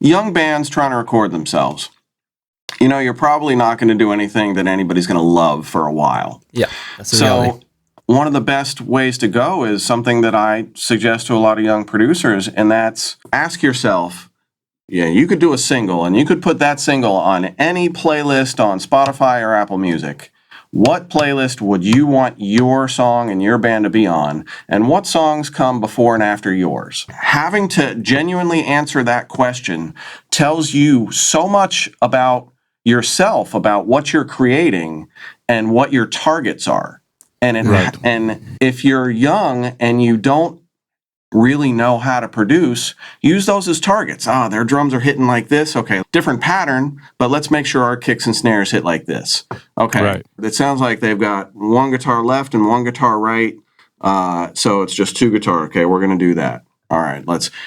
young bands trying to record themselves. You're probably not going to do anything that anybody's going to love for a while. Yeah, that's the reality. One of the best ways to go is something that I suggest to a lot of young producers, and that's ask yourself, you could do a single, and you could put that single on any playlist on Spotify or Apple Music. What playlist would you want your song and your band to be on, and what songs come before and after yours? Having to genuinely answer that question tells you so much about yourself, about what you're creating, and what your targets are. And if you're young and you don't really know how to produce, use those as targets. Their drums are hitting like this. Okay, different pattern, but let's make sure our kicks and snares hit like this. Okay, It sounds like they've got one guitar left and one guitar right. So it's just two guitar. Okay, we're going to do that. All right,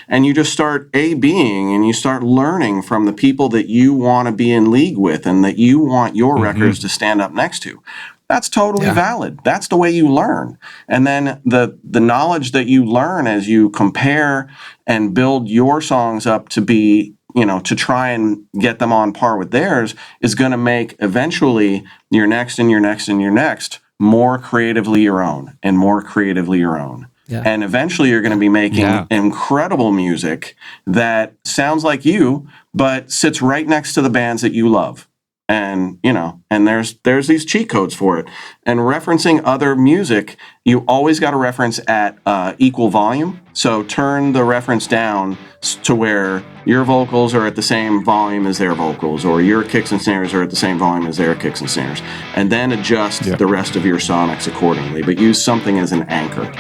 and you just start A-Bing, and you start learning from the people that you want to be in league with and that you want your records to stand up next to. That's totally valid. That's the way you learn. And then the knowledge that you learn as you compare and build your songs up to be, to try and get them on par with theirs is going to make eventually your next and your next and your next more creatively your own and more creatively your own. Yeah. And eventually you're going to be making incredible music that sounds like you, but sits right next to the bands that you love. And, and there's these cheat codes for it. And referencing other music, you always got to reference at equal volume. So turn the reference down to where your vocals are at the same volume as their vocals, or your kicks and snares are at the same volume as their kicks and snares. And then adjust the rest of your sonics accordingly, but use something as an anchor.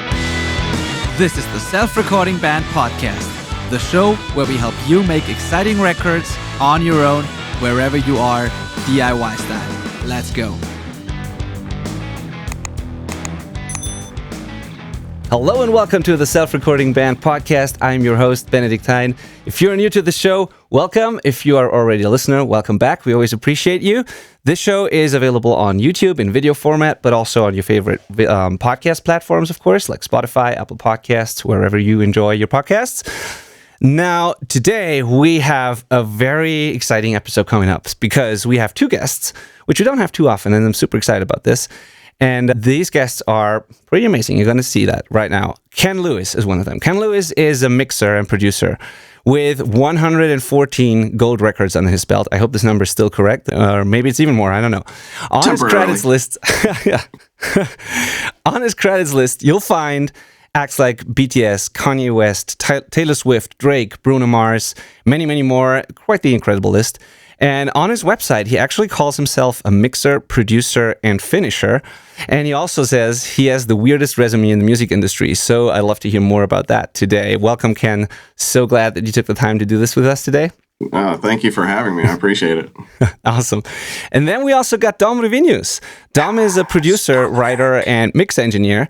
This is the Self-Recording Band Podcast, the show where we help you make exciting records on your own, wherever you are, DIY style. Let's go. Hello and welcome to the Self-Recording Band Podcast. I'm your host, Benedictine. If you're new to the show, welcome. If you are already a listener, welcome back. We always appreciate you. This show is available on YouTube in video format, but also on your favorite podcast platforms, of course, like Spotify, Apple Podcasts, wherever you enjoy your podcasts. Now, today we have a very exciting episode coming up because we have two guests, which we don't have too often, and I'm super excited about this. And these guests are pretty amazing. You're going to see that right now. Ken Lewis is one of them. Ken Lewis is a mixer and producer with 114 gold records under his belt. I hope this number is still correct, or maybe it's even more. I don't know. On his credits list, on his credits list, you'll find acts like BTS, Kanye West, Taylor Swift, Drake, Bruno Mars, many, many more. Quite the incredible list. And on his website, he actually calls himself a mixer, producer, and finisher. And he also says he has the weirdest resume in the music industry. So I'd love to hear more about that today. Welcome, Ken. So glad that you took the time to do this with us today. Thank you for having me. I appreciate it. Awesome. And then we also got Dom Rivinius. Dom is a producer, writer, and mix engineer.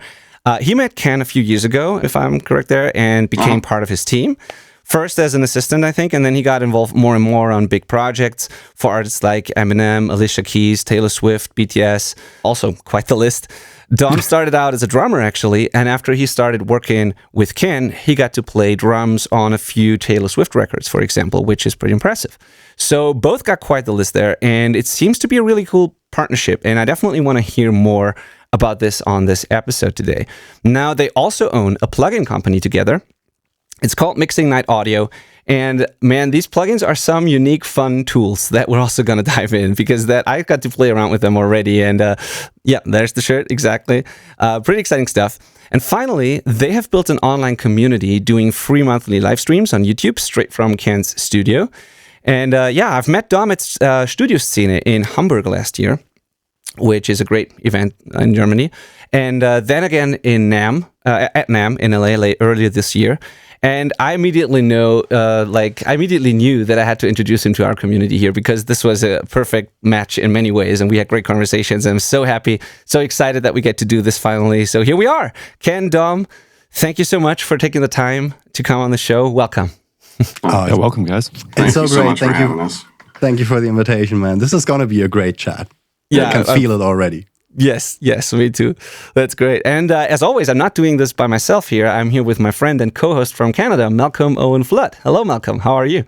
He met Ken a few years ago, if I'm correct there, and became part of his team. First as an assistant, I think, and then he got involved more and more on big projects for artists like Eminem, Alicia Keys, Taylor Swift, BTS, also quite the list. Dom started out as a drummer, actually, and after he started working with Ken, he got to play drums on a few Taylor Swift records, for example, which is pretty impressive. So both got quite the list there, and it seems to be a really cool partnership, and I definitely want to hear more about this on this episode today. Now, they also own a plugin company together. It's called Mixing Night Audio. And man, these plugins are some unique, fun tools that we're also going to dive in because that I got to play around with them already. And yeah, there's the shirt. Exactly. Pretty exciting stuff. And finally, they have built an online community doing free monthly live streams on YouTube straight from Ken's studio. And yeah, I've met Dom at Studio Szene in Hamburg last year, which is a great event in Germany. And then again in at NAMM in LA earlier this year. And I immediately knew that I had to introduce him to our community here because this was a perfect match in many ways. And we had great conversations. And I'm so happy, so excited that we get to do this finally. So here we are. Ken, Dom, thank you so much for taking the time to come on the show. Welcome. You're welcome, guys. It's so great. Thank you. Thank you for the invitation, man. This is going to be a great chat. Yeah, I can feel it already. Yes, me too. That's great. And as always, I'm not doing this by myself here. I'm here with my friend and co-host from Canada, Malcolm Owen Flood. Hello, Malcolm. How are you?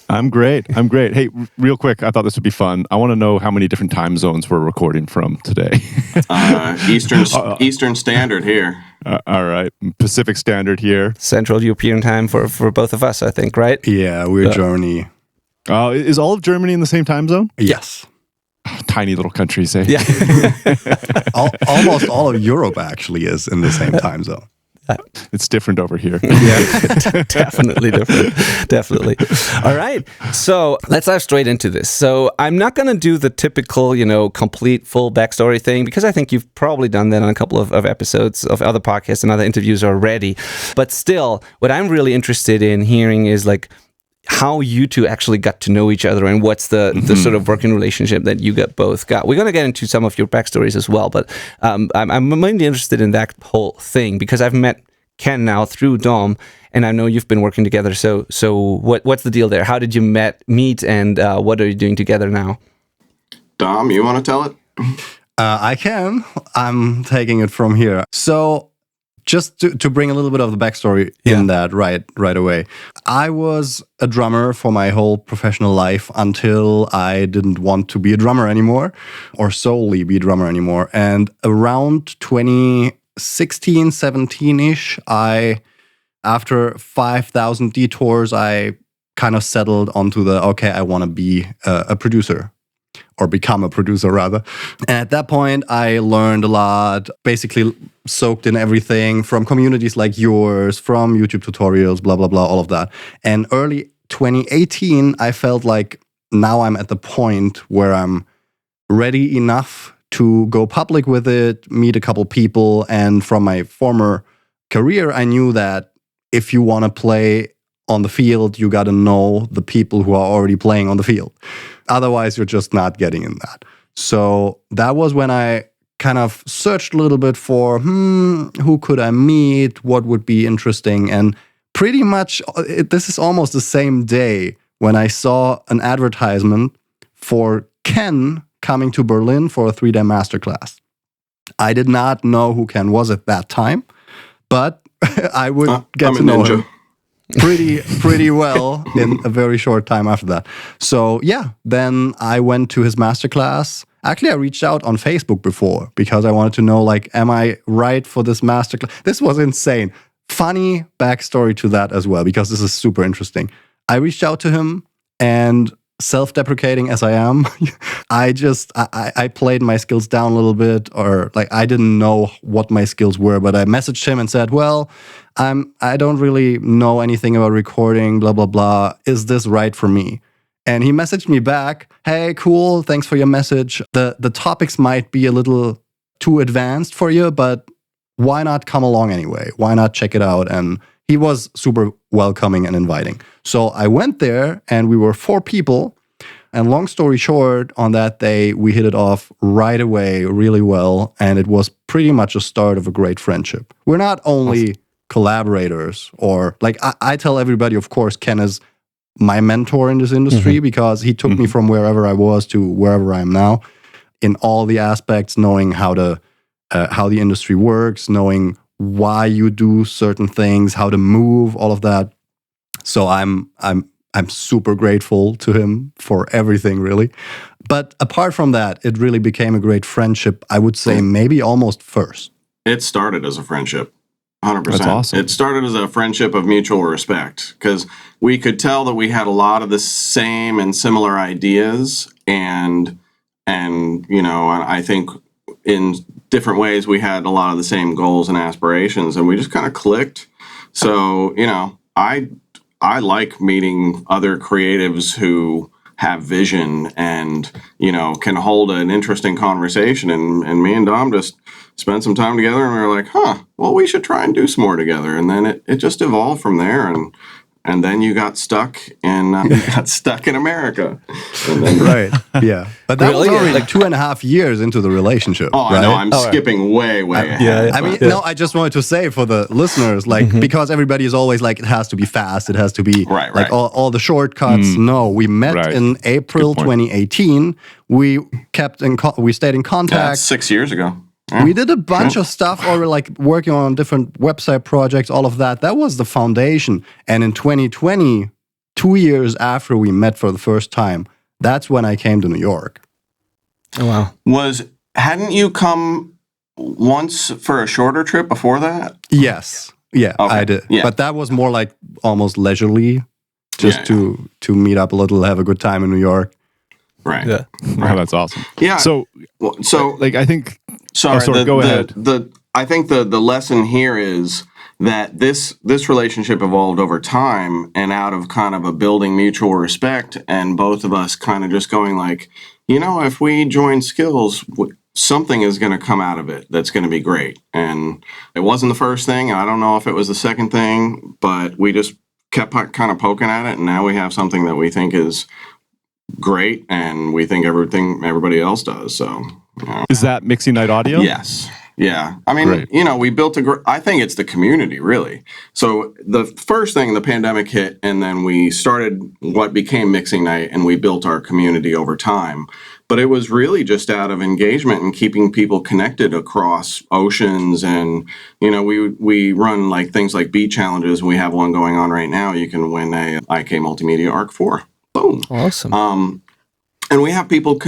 I'm great. Hey, real quick, I thought this would be fun. I want to know how many different time zones we're recording from today. Eastern Standard here. All right. Pacific Standard here. Central European time for both of us, I think, right? Yeah, we're Germany. Is all of Germany in the same time zone? Yes. Tiny little countries, eh? Yeah. Almost all of Europe actually is in the same time zone. It's different over here. Yeah, definitely different. Definitely. All right. So let's dive straight into this. So I'm not going to do the typical, complete full backstory thing because I think you've probably done that on a couple of episodes of other podcasts and other interviews already. But still, what I'm really interested in hearing is like how you two actually got to know each other and what's the sort of working relationship that you both got. We're going to get into some of your backstories as well, but I'm mainly interested in that whole thing because I've met Ken now through Dom, and I know you've been working together. So what's the deal there? How did you meet, and what are you doing together now? Dom, you want to tell it? I can. I'm taking it from here. So just to bring a little bit of the backstory in that right away. I was a drummer for my whole professional life until I didn't want to be a drummer anymore or solely be a drummer anymore. And around 2016, 17-ish, after 5,000 detours, I kind of settled onto I want to be a producer. Or become a producer, rather. And at that point, I learned a lot, basically soaked in everything from communities like yours, from YouTube tutorials, blah, blah, blah, all of that. And early 2018, I felt like now I'm at the point where I'm ready enough to go public with it, meet a couple people. And from my former career, I knew that if you want to play on the field, you got to know the people who are already playing on the field. Otherwise, you're just not getting in that. So that was when I kind of searched a little bit for, who could I meet? What would be interesting? And pretty much, this is almost the same day when I saw an advertisement for Ken coming to Berlin for a 3-day masterclass. I did not know who Ken was at that time, but I would get to know him pretty well in a very short time after that. So then I went to his masterclass. Actually, I reached out on Facebook before because I wanted to know, am I right for this masterclass? This was insane. Funny backstory to that as well, because this is super interesting. I reached out to him, and self-deprecating as I am, I played my skills down a little bit, or I didn't know what my skills were, but I messaged him and said, well, I don't really know anything about recording, blah, blah, blah. Is this right for me? And he messaged me back, hey, cool, thanks for your message. The topics might be a little too advanced for you, but why not come along anyway? Why not check it out? And he was super welcoming and inviting. So I went there, and we were 4 people. And long story short, on that day, we hit it off right away really well. And it was pretty much a start of a great friendship. We're not only collaborators, or I tell everybody, of course, Ken is my mentor in this industry because he took me from wherever I was to wherever I am now in all the aspects, knowing how the industry works, knowing why you do certain things, how to move, all of that. So I'm super grateful to him for everything, really. But apart from that, it really became a great friendship. I would say maybe almost first. It started as a friendship. 100%. That's awesome. It started as a friendship of mutual respect because we could tell that we had a lot of the same and similar ideas, and I think in different ways we had a lot of the same goals and aspirations, and we just kind of clicked. So I like meeting other creatives who have vision and can hold an interesting conversation, and me and Dom just spent some time together, and we were like, well, we should try and do some more together. And then it just evolved from there, and then you got stuck in America. And then, right. Yeah. But that was already 2.5 years into the relationship. Oh, right? I know. I'm skipping way ahead. I mean, no, I just wanted to say for the listeners, because everybody is always like, it has to be fast. It has to be right. All the shortcuts. No, we met in April 2018. We we stayed in contact. Yeah, that's 6 years ago. We did a bunch of stuff, or working on different website projects, all of that. That was the foundation. And in 2022, 2 years after we met for the first time, that's when I came to New York. Oh, wow. Hadn't you come once for a shorter trip before that? Yes. Yeah, Okay. I did. Yeah. But that was more like almost leisurely, just to meet up a little, have a good time in New York. Right. Yeah. Wow, that's awesome. Yeah. So, like, I think. Sorry. Go ahead. I think the lesson here is that this relationship evolved over time and out of kind of a building mutual respect, and both of us kind of just going like, if we join skills, something is going to come out of it that's going to be great. And it wasn't the first thing. I don't know if it was the second thing, but we just kept kind of poking at it, and now we have something that we think is great, and we think everybody else does. So, Is that Mixing Night Audio? yes. Yeah. I mean, Great. we built I think it's the community, really. So the first thing, the pandemic hit, and then we started what became Mixing Night, and we built our community over time. But it was really just out of engagement and keeping people connected across oceans. And, we run like things like beat challenges, and we have one going on right now. You can win a IK Multimedia ARC 4. Boom. Awesome. And we have people,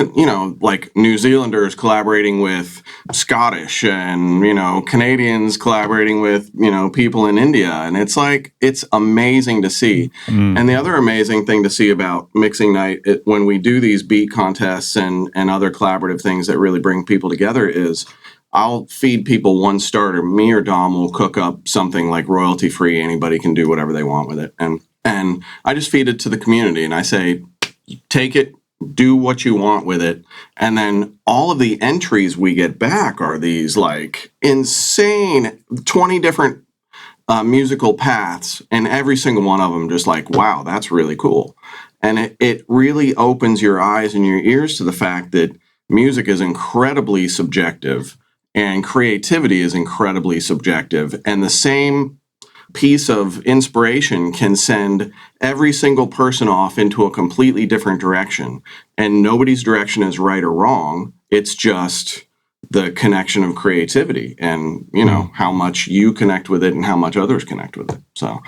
like New Zealanders collaborating with Scottish, and, Canadians collaborating with, people in India. And it's amazing to see. And the other amazing thing to see about Mixing Night, when we do these beat contests and other collaborative things that really bring people together, is I'll feed people one starter. Me or Dom will cook up something like royalty free. Anybody can do whatever they want with it. And I just feed it to the community, and I say, take it, do what you want with it. And then all of the entries we get back are these like insane 20 different musical paths, and every single one of them just like, wow, that's really cool. And it really opens your eyes and your ears to the fact that music is incredibly subjective and creativity is incredibly subjective. And the same piece of inspiration can send every single person off into a completely different direction. And nobody's direction is right or wrong. It's just the connection of creativity and, how much you connect with it and how much others connect with it. So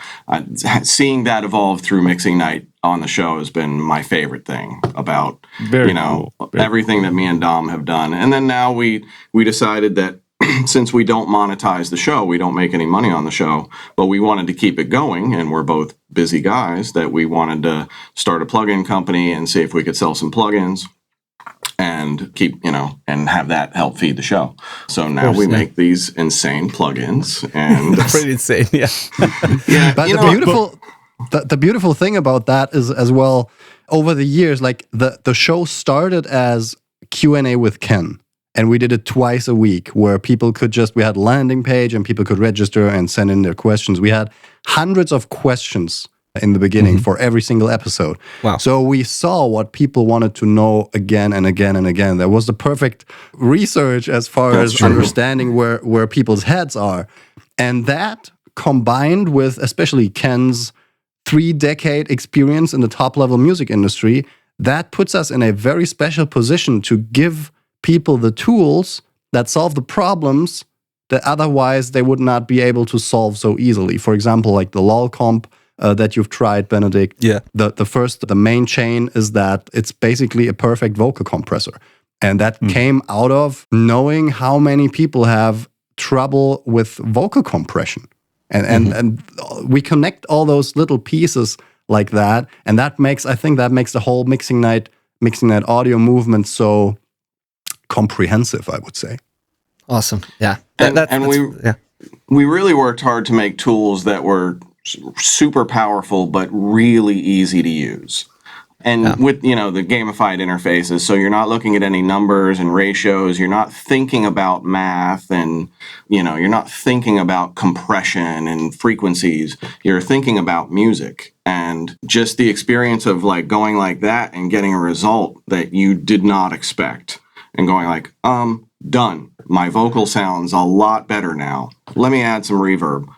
seeing that evolve through Mixing Night on the show has been my favorite thing about, Cool. everything that me and Dom have done. And then now we decided that since we don't monetize the show, we don't make any money on the show, but we wanted to keep it going, and we're both busy guys, that we wanted to start a plugin company and see if we could sell some plugins and keep, and have that help feed the show. So now we make these insane plugins, and Pretty insane, yeah. yeah, But the beautiful thing about that is as well, over the years, like the show started as Q&A with Ken. And we did it twice a week, where people we had a landing page and people could register and send in their questions. We had hundreds of questions in the beginning for every single episode. Wow. So we saw what people wanted to know again and again and again. That was the perfect research as far as understanding where people's heads are. And that, combined with especially Ken's 3-decade experience in the top-level music industry, that puts us in a very special position to give people the tools that solve the problems that otherwise they would not be able to solve so easily. For example, like the LOL comp that you've tried, Benedict. Yeah. The main chain is that it's basically a perfect vocal compressor. And that came out of knowing how many people have trouble with vocal compression. And we connect all those little pieces like that. And I think that makes the whole Mixing Night audio movement so comprehensive, I would say. Awesome. Yeah. We really worked hard to make tools that were super powerful but really easy to use. And with, the gamified interfaces, so you're not looking at any numbers and ratios, you're not thinking about math, and, you're not thinking about compression and frequencies, you're thinking about music. And just the experience of like going like that and getting a result that you did not expect. And going like, done. My vocal sounds a lot better now. Let me add some reverb.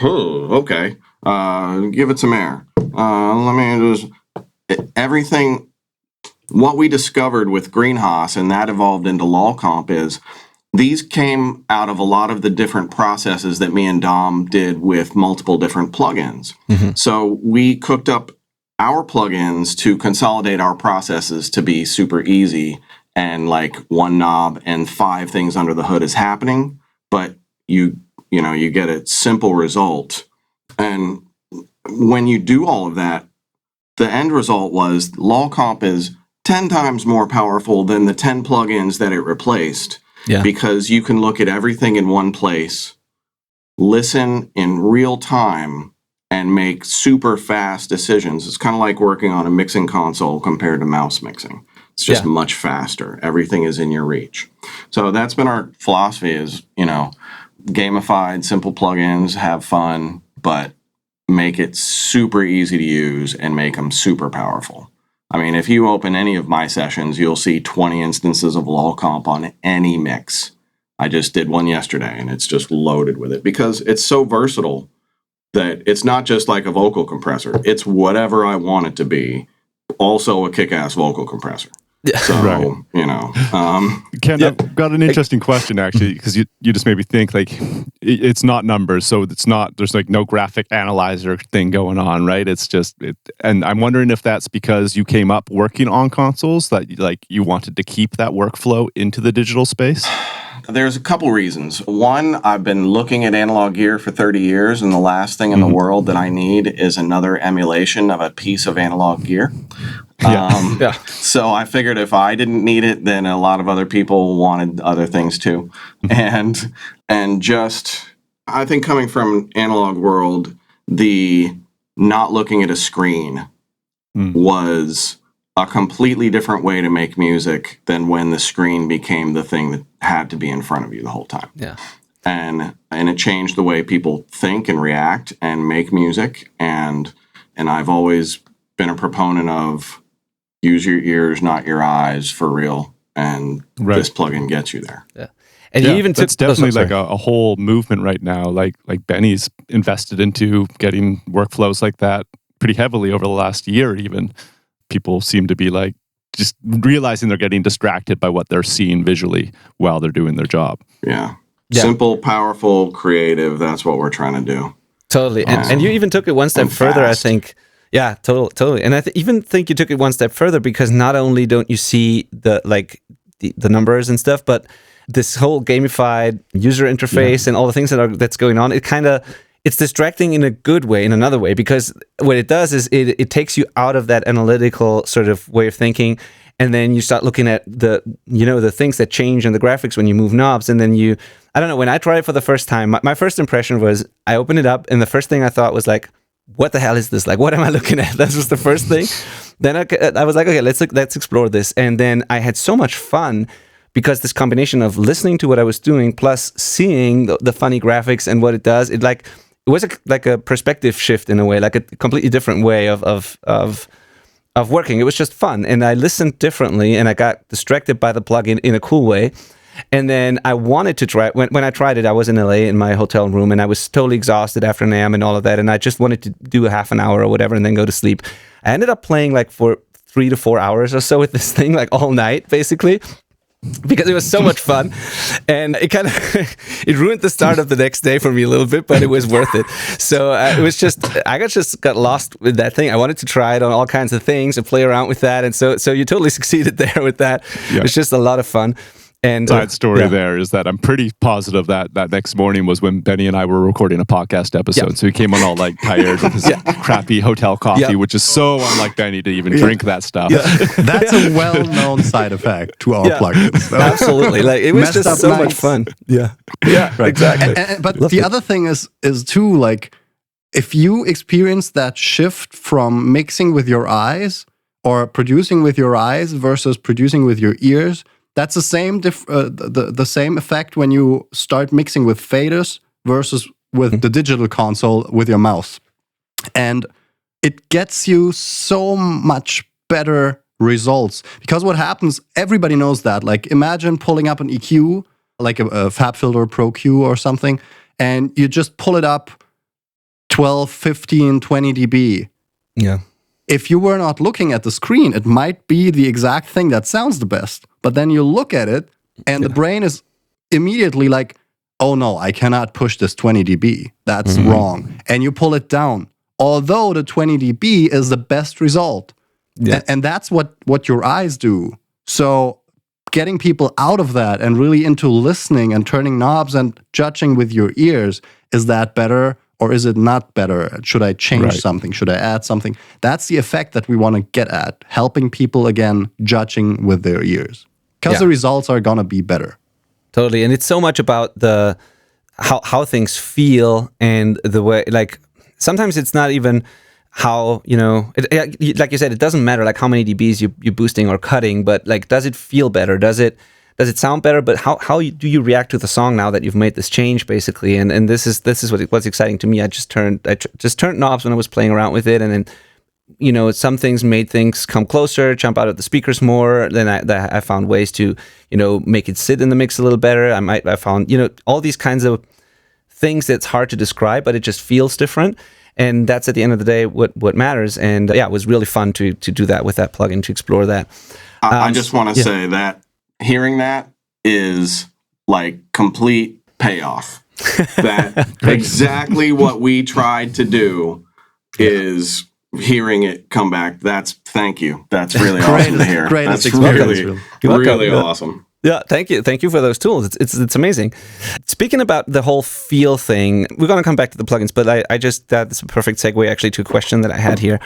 Okay. Give it some air. Let me just... Everything... What we discovered with Greenhouse, and that evolved into LolComp, is these came out of a lot of the different processes that me and Dom did with multiple different plugins. So we cooked up our plugins to consolidate our processes to be super easy and like one knob and 5 things under the hood is happening, but you get a simple result. And when you do all of that, the end result was LOL Comp is 10 times more powerful than the 10 plugins that it replaced, because you can look at everything in one place, listen in real time, and make super fast decisions. It's kind of like working on a mixing console compared to mouse mixing. It's just much faster. Everything is in your reach. So that's been our philosophy is, gamified, simple plugins, have fun, but make it super easy to use and make them super powerful. I mean, if you open any of my sessions, you'll see 20 instances of LOL Comp on any mix. I just did one yesterday, and it's just loaded with it because it's so versatile that it's not just like a vocal compressor. It's whatever I want it to be. Also a kick-ass vocal compressor. Yeah. So, Ken, I've got an interesting question actually, because you just made me think like it's not numbers, so there's like no graphic analyzer thing going on, right? It's just and I'm wondering if that's because you came up working on consoles that like you wanted to keep that workflow into the digital space. There's a couple reasons. One, I've been looking at analog gear for 30 years, and the last thing in the world that I need is another emulation of a piece of analog gear. So I figured if I didn't need it, then a lot of other people wanted other things too. And just, I think coming from analog world, the not looking at a screen was a completely different way to make music than when the screen became the thing that had to be in front of you the whole time. Yeah. And it changed the way people think and react and make music. And I've always been a proponent of use your ears, not your eyes, for real. And this plugin gets you there. Yeah. And you even took... It's definitely like a whole movement right now. Like Benny's invested into getting workflows like that pretty heavily over the last year even. People seem to be like just realizing they're getting distracted by what they're seeing visually while they're doing their job. Yeah. Simple, powerful, creative. That's what we're trying to do. Totally. And you even took it one step further, I think. Yeah, totally. And I even think you took it one step further because not only don't you see the numbers and stuff, but this whole gamified user interface and all the things that's going on, it's distracting in a good way, in another way, because what it does is it takes you out of that analytical sort of way of thinking, and then you start looking at the things that change in the graphics when you move knobs, and then I don't know, when I tried it for the first time, my first impression was I opened it up, and the first thing I thought was like, what the hell is this? Like, what am I looking at? That was the first thing. Then I was like, okay, let's explore this, and then I had so much fun because this combination of listening to what I was doing plus seeing the funny graphics and what it does, it was like a perspective shift in a way, like a completely different way of working. It was just fun, and I listened differently, and I got distracted by the plugin in a cool way. And then I wanted to try it. When I tried it, I was in LA in my hotel room, and I was totally exhausted after NAMM and all of that, and I just wanted to do a half an hour or whatever and then go to sleep. I ended up playing like for 3 to 4 hours or so with this thing, like all night, basically. Because it was so much fun, and it kind of it ruined the start of the next day for me a little bit, but it was worth it. So it was just got lost with that thing. I wanted to try it on all kinds of things and play around with that, and so you totally succeeded there with that. Yeah. It was just a lot of fun. And side story there is that I'm pretty positive that next morning was when Benny and I were recording a podcast episode. Yeah. So he came on all like tired with his crappy hotel coffee, which is so unlike Benny to even drink that stuff. Yeah. That's a well-known side effect to our plugins. So. Absolutely. Like it was just so much fun. Yeah. Yeah, right. Exactly. But the other thing is too, like, if you experience that shift from mixing with your eyes or producing with your eyes versus producing with your ears, that's the same the same effect when you start mixing with faders versus with the digital console with your mouse. And it gets you so much better results. Because what happens, everybody knows that. Like, imagine pulling up an EQ, like a FabFilter Pro Q or something, and you just pull it up 12, 15, 20 dB. Yeah. If you were not looking at the screen, it might be the exact thing that sounds the best. But then you look at it, and the brain is immediately like, oh no, I cannot push this 20 dB. That's wrong. And you pull it down. although the 20 dB is the best result. Yeah. And that's what your eyes do. So getting people out of that and really into listening and turning knobs and judging with your ears, is that better or is it not better? Should I change something? Should I add something? That's the effect that we want to get at, helping people, again, judging with their ears. Because the results are going to be better. Totally. And it's so much about the how things feel and the way, like, sometimes it's not even how, like you said, it doesn't matter like how many dBs you're boosting or cutting, but like, does it feel better? Does it sound better? But how do you react to the song now that you've made this change, basically? And this is what's exciting to me. I just turned knobs when I was playing around with it, and then some things made things come closer, jump out of the speakers more. Then I found ways to make it sit in the mix a little better. I found all these kinds of things that's hard to describe, but it just feels different. And that's at the end of the day what matters. And it was really fun to do that with that plugin, to explore that. I just want to say that hearing that is like complete payoff. That exactly what we tried to do is hearing it come back. Thank you. That's really awesome to hear. That's really awesome. Yeah, thank you for those tools. It's amazing. Speaking about the whole feel thing, we're going to come back to the plugins, but that's a perfect segue actually to a question that I had here.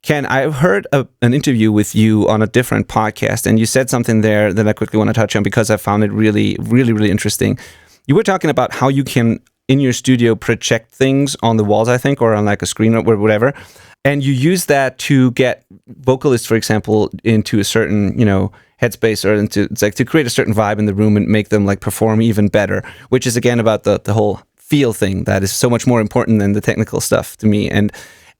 Ken, I heard an interview with you on a different podcast, and you said something there that I quickly want to touch on because I found it really, really, really interesting. You were talking about how you can, in your studio, project things on the walls, I think, or on like a screen or whatever, and you use that to get vocalists, for example, into a certain, headspace, or to create a certain vibe in the room and make them like perform even better, which is again about the whole feel thing that is so much more important than the technical stuff to me. And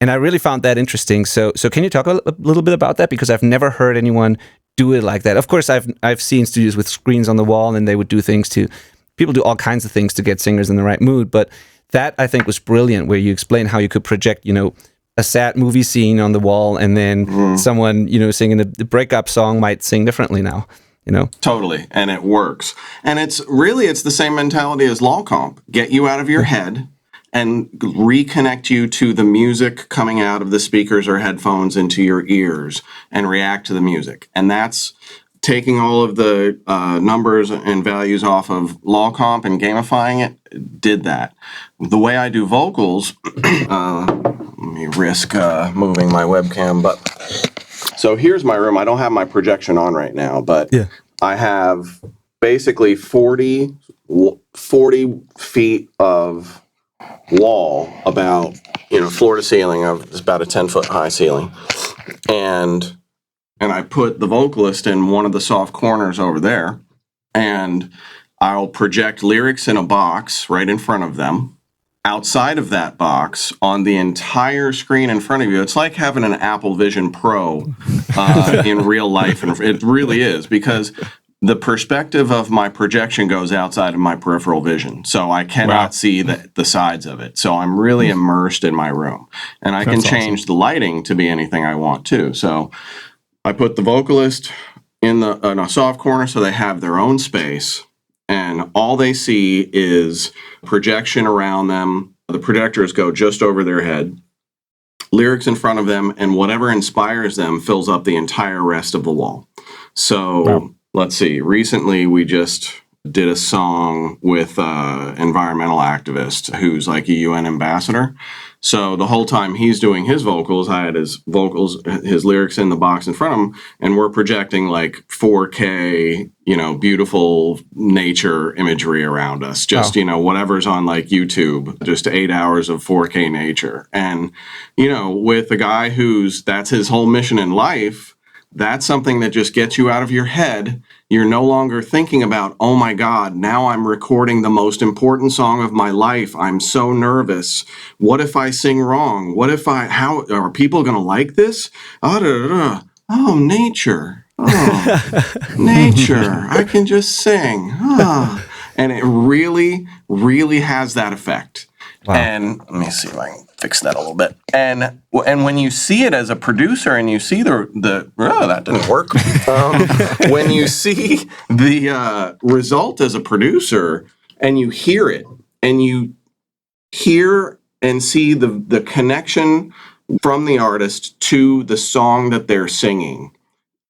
I really found that interesting. So can you talk a little bit about that? Because I've never heard anyone do it like that. Of course, I've seen studios with screens on the wall, and they would do people do all kinds of things to get singers in the right mood. But that I think was brilliant, where you explain how you could project, a sad movie scene on the wall, and then someone, singing the breakup song might sing differently now, Totally. And it works. And it's the same mentality as law comp. Get you out of your head and reconnect you to the music coming out of the speakers or headphones into your ears and react to the music. And that's taking all of the numbers and values off of law comp and gamifying it, did that. The way I do vocals, let me risk moving my webcam, but so here's my room. I don't have my projection on right now, but I have basically 40 feet of wall, about floor to ceiling. It's about a 10-foot high ceiling, and I put the vocalist in one of the soft corners over there, and I'll project lyrics in a box right in front of them. Outside of that box, on the entire screen in front of you, it's like having an Apple Vision Pro in real life, and it really is, because the perspective of my projection goes outside of my peripheral vision, so I cannot see the sides of it. So I'm really immersed in my room, and I can change the lighting to be anything I want to. So I put the vocalist in a soft corner so they have their own space, and all they see is projection around them. The projectors go just over their head, lyrics in front of them, and whatever inspires them fills up the entire rest of the wall. So let's see. Recently, we just did a song with an environmental activist who's like a UN ambassador. So the whole time he's doing his vocals, I had his lyrics in the box in front of him, and we're projecting like 4K, beautiful nature imagery around us. Just, whatever's on like YouTube, just 8 hours of 4K nature. And, with a guy that's his whole mission in life, that's something that just gets you out of your head. You're no longer thinking about, oh my God, now I'm recording the most important song of my life. I'm so nervous. What if I sing wrong? How are people going to like this? Oh, nature. Oh, nature. I can just sing. And it really, really has that effect. Wow. And let me see if I can fix that a little bit. And when you see it as a producer, and you see that didn't work. When you see the result as a producer, and you hear it, and you hear and see the connection from the artist to the song that they're singing.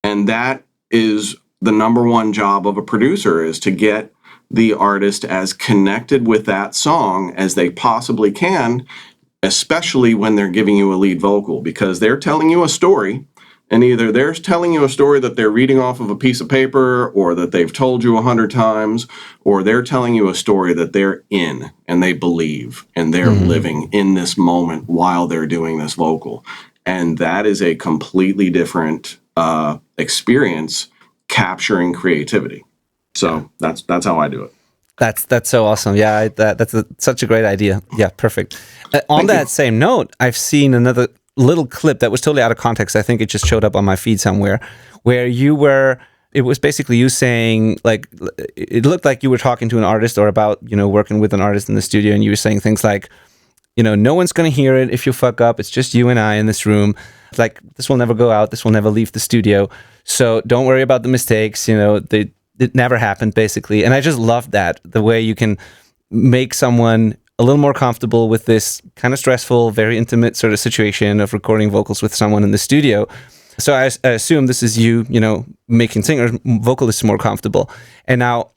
And that is the number one job of a producer, is to get the artist as connected with that song as they possibly can, especially when they're giving you a lead vocal, because they're telling you a story, and either they're telling you a story that they're reading off of a piece of paper, or that they've told you 100 times, or they're telling you a story that they're in and they believe, and they're living in this moment while they're doing this vocal. And that is a completely different experience capturing creativity. So that's how I do it. That's so awesome. Yeah, that's such a great idea. Yeah, perfect. On that same note, I've seen another little clip that was totally out of context. I think it just showed up on my feed somewhere, where it was basically you saying, like, it looked like you were talking to an artist, or about, working with an artist in the studio, and you were saying things like, no one's going to hear it if you fuck up. It's just you and I in this room. Like, this will never go out. This will never leave the studio. So don't worry about the mistakes. It never happened, basically. And I just love that, the way you can make someone a little more comfortable with this kind of stressful, very intimate sort of situation of recording vocals with someone in the studio. So I assume this is you, making singers, vocalists more comfortable. And now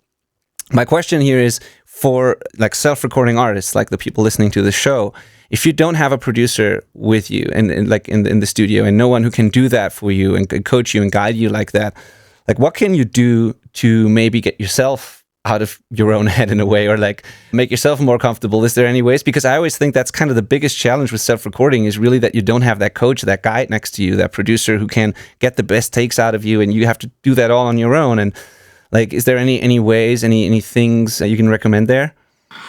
my question here is, for like self-recording artists, like the people listening to the show, if you don't have a producer with you and like in the studio, and no one who can do that for you and coach you and guide you like that, like, what can you do to maybe get yourself out of your own head in a way, or like make yourself more comfortable? Is there any ways? Because I always think that's kind of the biggest challenge with self-recording, is really that you don't have that coach, that guide next to you, that producer who can get the best takes out of you, and you have to do that all on your own. And like, is there any ways, any things that you can recommend there?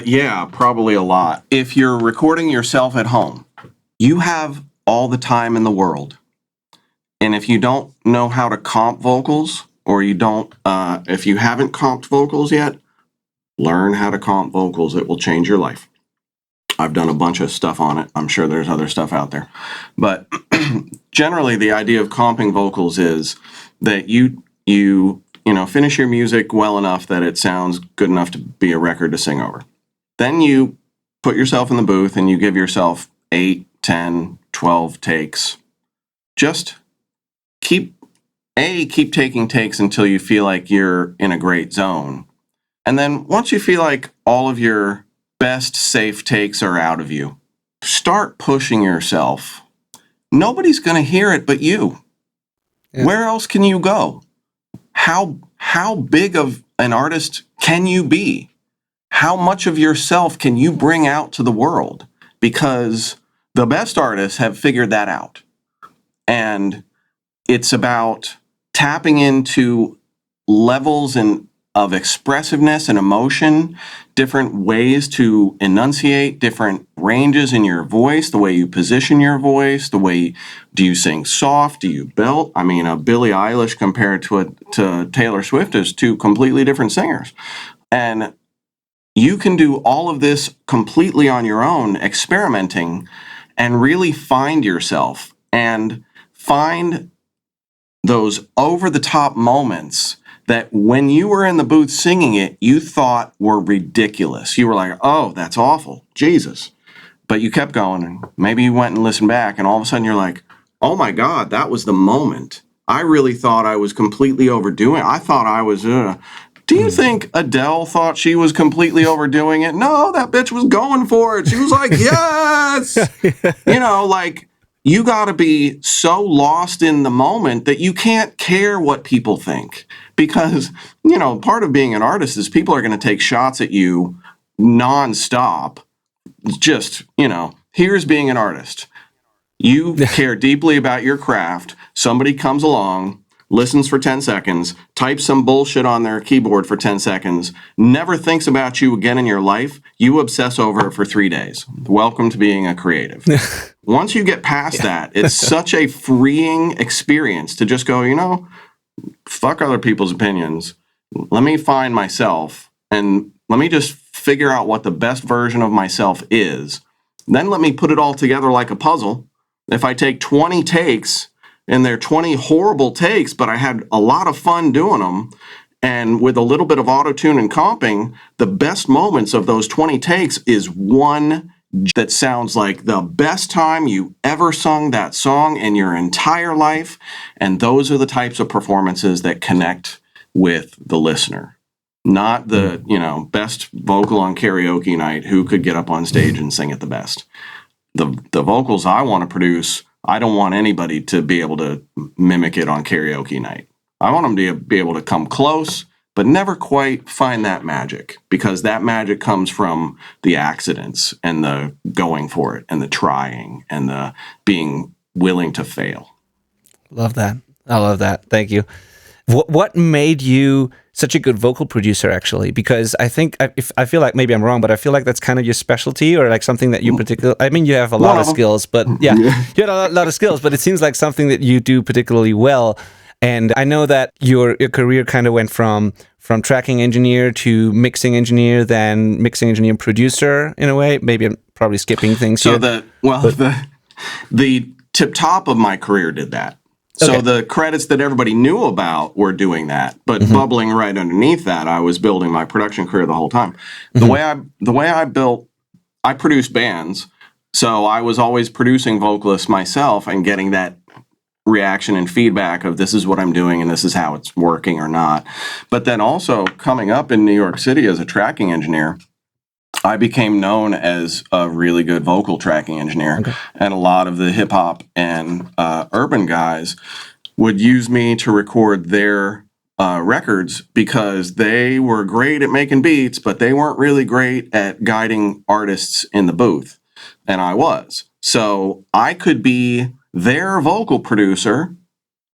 Yeah, probably a lot. If you're recording yourself at home, you have all the time in the world. And if you don't know how to comp vocals, or if you haven't comped vocals yet, learn how to comp vocals. It will change your life. I've done a bunch of stuff on it. I'm sure there's other stuff out there. But generally, the idea of comping vocals is that you finish your music well enough that it sounds good enough to be a record to sing over. Then you put yourself in the booth and you give yourself 8, 10, 12 takes. Just keep taking takes until you feel like you're in a great zone. And then once you feel like all of your best safe takes are out of you, start pushing yourself. Nobody's going to hear it but you. Yeah. Where else can you go? How big of an artist can you be? How much of yourself can you bring out to the world? Because the best artists have figured that out. And it's about tapping into levels of expressiveness and emotion, different ways to enunciate, different ranges in your voice, the way you position your voice, the way, do you sing soft, do you belt? I mean, Billie Eilish compared to Taylor Swift is two completely different singers. And you can do all of this completely on your own, experimenting, and really find yourself and find those over-the-top moments that when you were in the booth singing it, you thought were ridiculous. You were like, oh, that's awful, Jesus. But you kept going, and maybe you went and listened back, and all of a sudden you're like, oh my God, that was the moment. I really thought I was completely overdoing it. I thought I was, Do you think Adele thought she was completely overdoing it? No, that bitch was going for it. She was like, yes! You got to be so lost in the moment that you can't care what people think. Because, part of being an artist is people are going to take shots at you nonstop. Just, here's being an artist. You care deeply about your craft. Somebody comes along, listens for 10 seconds, types some bullshit on their keyboard for 10 seconds, never thinks about you again in your life. You obsess over it for 3 days. Welcome to being a creative. Once you get past that, it's such a freeing experience to just go, fuck other people's opinions. Let me find myself, and let me just figure out what the best version of myself is. Then let me put it all together like a puzzle. If I take 20 takes, and they're 20 horrible takes, but I had a lot of fun doing them, and with a little bit of auto-tune and comping, the best moments of those 20 takes is one that sounds like the best time you ever sung that song in your entire life. And those are the types of performances that connect with the listener. Not the, best vocal on karaoke night, who could get up on stage and sing it the best. The vocals I want to produce, I don't want anybody to be able to mimic it on karaoke night. I want them to be able to come close, but never quite find that magic, because that magic comes from the accidents and the going for it and the trying and the being willing to fail. Love that. I love that. Thank you. What made you such a good vocal producer, actually? Because I feel like maybe I'm wrong, but I feel like that's kind of your specialty, or like something that you I mean, you have a lot of skills, but you had a lot of skills, but it seems like something that you do particularly well. And I know that your career kind of went from tracking engineer to mixing engineer, then mixing engineer and producer in a way. Maybe I'm probably skipping things here. The tip top of my career did that. So the credits that everybody knew about were doing that, but bubbling right underneath that, I was building my production career the whole time. The way I produced bands, so I was always producing vocalists myself and getting that reaction and feedback of this is what I'm doing and this is how it's working or not. But then also coming up in New York City as a tracking engineer, I became known as a really good vocal tracking engineer. Okay. And a lot of the hip hop and urban guys would use me to record their records because they were great at making beats, but they weren't really great at guiding artists in the booth. And I was. So I could be their vocal producer,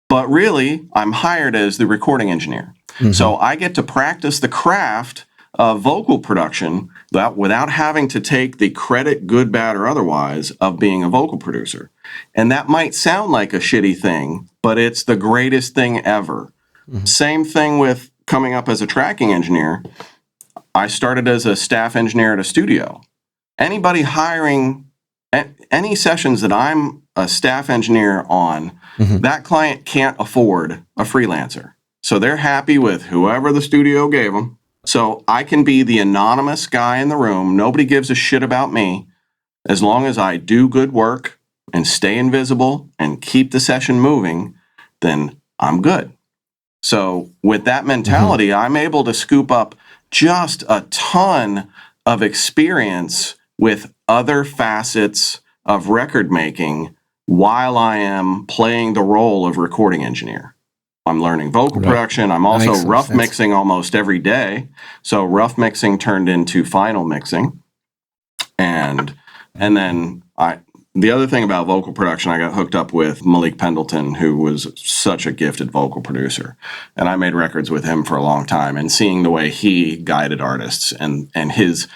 but really I'm hired as the recording engineer. Mm-hmm. So I get to practice the craft of vocal production without having to take the credit, good, bad, or otherwise, of being a vocal producer. And that might sound like a shitty thing, but it's the greatest thing ever. Mm-hmm. Same thing with coming up as a tracking engineer. I started as a staff engineer at a studio. Anybody hiring any sessions that I'm a staff engineer on, that client can't afford a freelancer. So they're happy with whoever the studio gave them. So I can be the anonymous guy in the room. Nobody gives a shit about me. As long as I do good work and stay invisible and keep the session moving, then I'm good. So with that mentality, I'm able to scoop up just a ton of experience with other facets of record making while I am playing the role of recording engineer. I'm learning vocal production. I'm also rough mixing almost every day. So rough mixing turned into final mixing. And then the other thing about vocal production, I got hooked up with Malik Pendleton, who was such a gifted vocal producer. And I made records with him for a long time. And seeing the way he guided artists and his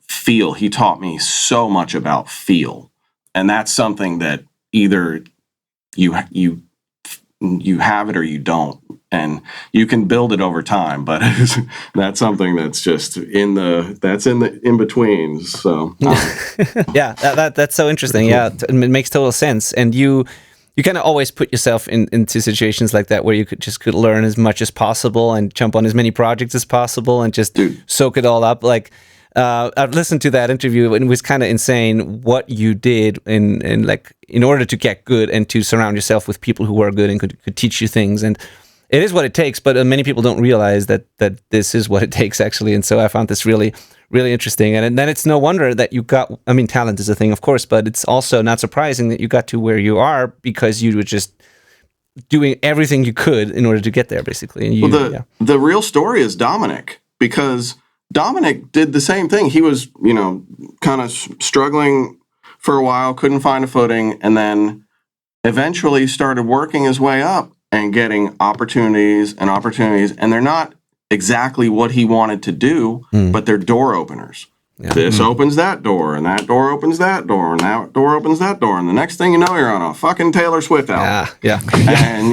feel, he taught me so much about feel. And that's something that either you have it or you don't, and you can build it over time, but that's something that's just in between. So yeah, that's so interesting. Yeah, it makes total sense. And you kind of always put yourself into situations like that where you could learn as much as possible and jump on as many projects as possible and just soak it all up. Like I've listened to that interview and it was kind of insane what you did in order to get good and to surround yourself with people who are good and could teach you things. And it is what it takes, but many people don't realize that this is what it takes actually. And so I found this really, really interesting. And then it's no wonder that you got, I mean, talent is a thing, of course, but it's also not surprising that you got to where you are because you were just doing everything you could in order to get there, basically. And the real story is Dominic, because Dominic did the same thing. He was, kind of struggling for a while, couldn't find a footing, and then eventually started working his way up and getting opportunities, and they're not exactly what he wanted to do, but they're door openers. Yeah. This opens that door, and that door opens that door, and that door opens that door, and the next thing you know, you're on a fucking Taylor Swift album. Yeah. And,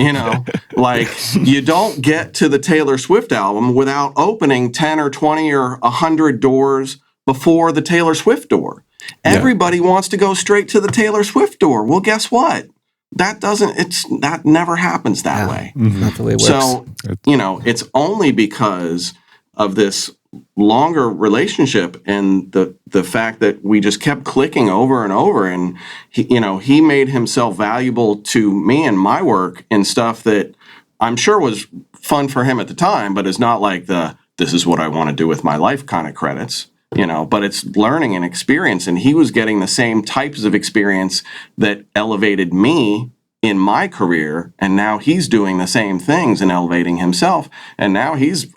you don't get to the Taylor Swift album without opening 10 or 20 or 100 doors before the Taylor Swift door. Everybody wants to go straight to the Taylor Swift door. Well, guess what? That never happens that way. Not the way it works. So, it's only because of this longer relationship, and the fact that we just kept clicking over and over, and he made himself valuable to me and my work in stuff that I'm sure was fun for him at the time, but it's not like this is what I want to do with my life kind of credits, but it's learning and experience, and he was getting the same types of experience that elevated me in my career, and now he's doing the same things and elevating himself, and now his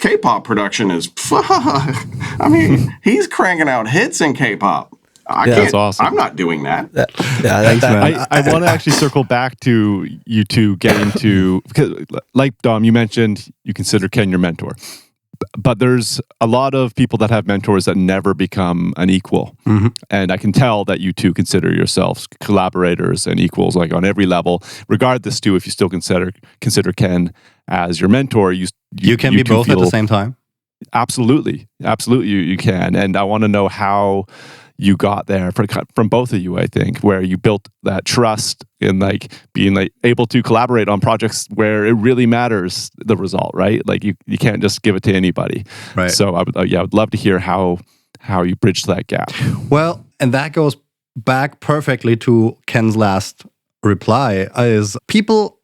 K-pop production is, I mean, he's cranking out hits in K-pop. That's awesome. I'm not doing that. I want to actually circle back to you two getting to, because like Dom, you mentioned you consider Ken your mentor. But there's a lot of people that have mentors that never become an equal. Mm-hmm. And I can tell that you two consider yourselves collaborators and equals, like on every level. Regardless, too, if you still consider Ken as your mentor, you can be both at the same time. Absolutely. You can. And I want to know how you got there from both of you, I think, where you built that trust in like being like able to collaborate on projects where it really matters the result, right? Like you can't just give it to anybody. Right. So I would love to hear how you bridged that gap. Well, and that goes back perfectly to Ken's last reply, is people,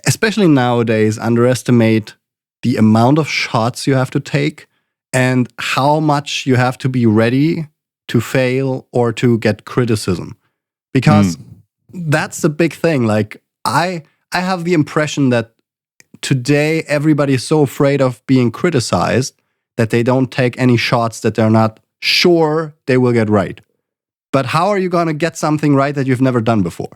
especially nowadays, underestimate the amount of shots you have to take and how much you have to be ready to fail or to get criticism, because that's the big thing. Like I have the impression that today everybody is so afraid of being criticized that they don't take any shots that they're not sure they will get right. But how are you going to get something right that you've never done before?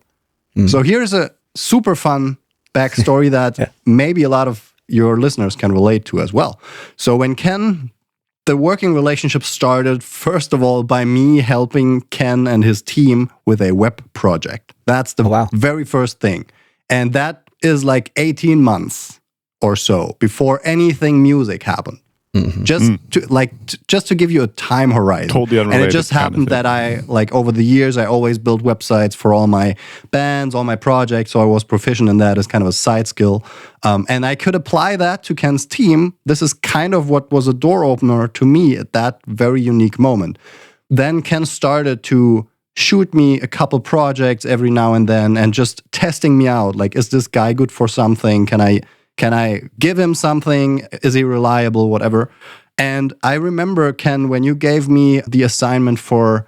So here's a super fun backstory that maybe a lot of your listeners can relate to as well. So when the working relationship started, first of all, by me helping Ken and his team with a web project. That's the very first thing. And that is like 18 months or so before anything music happened. Mm-hmm. Just to give you a time horizon. Totally unrelated. And it just happened that I, like, over the years, I always built websites for all my bands, all my projects, so I was proficient in that as kind of a side skill. And I could apply that to Ken's team. This is kind of what was a door opener to me at that very unique moment. Then Ken started to shoot me a couple projects every now and then and just testing me out. Like, is this guy good for something? Can I give him something? Is he reliable? Whatever. And I remember, Ken, when you gave me the assignment for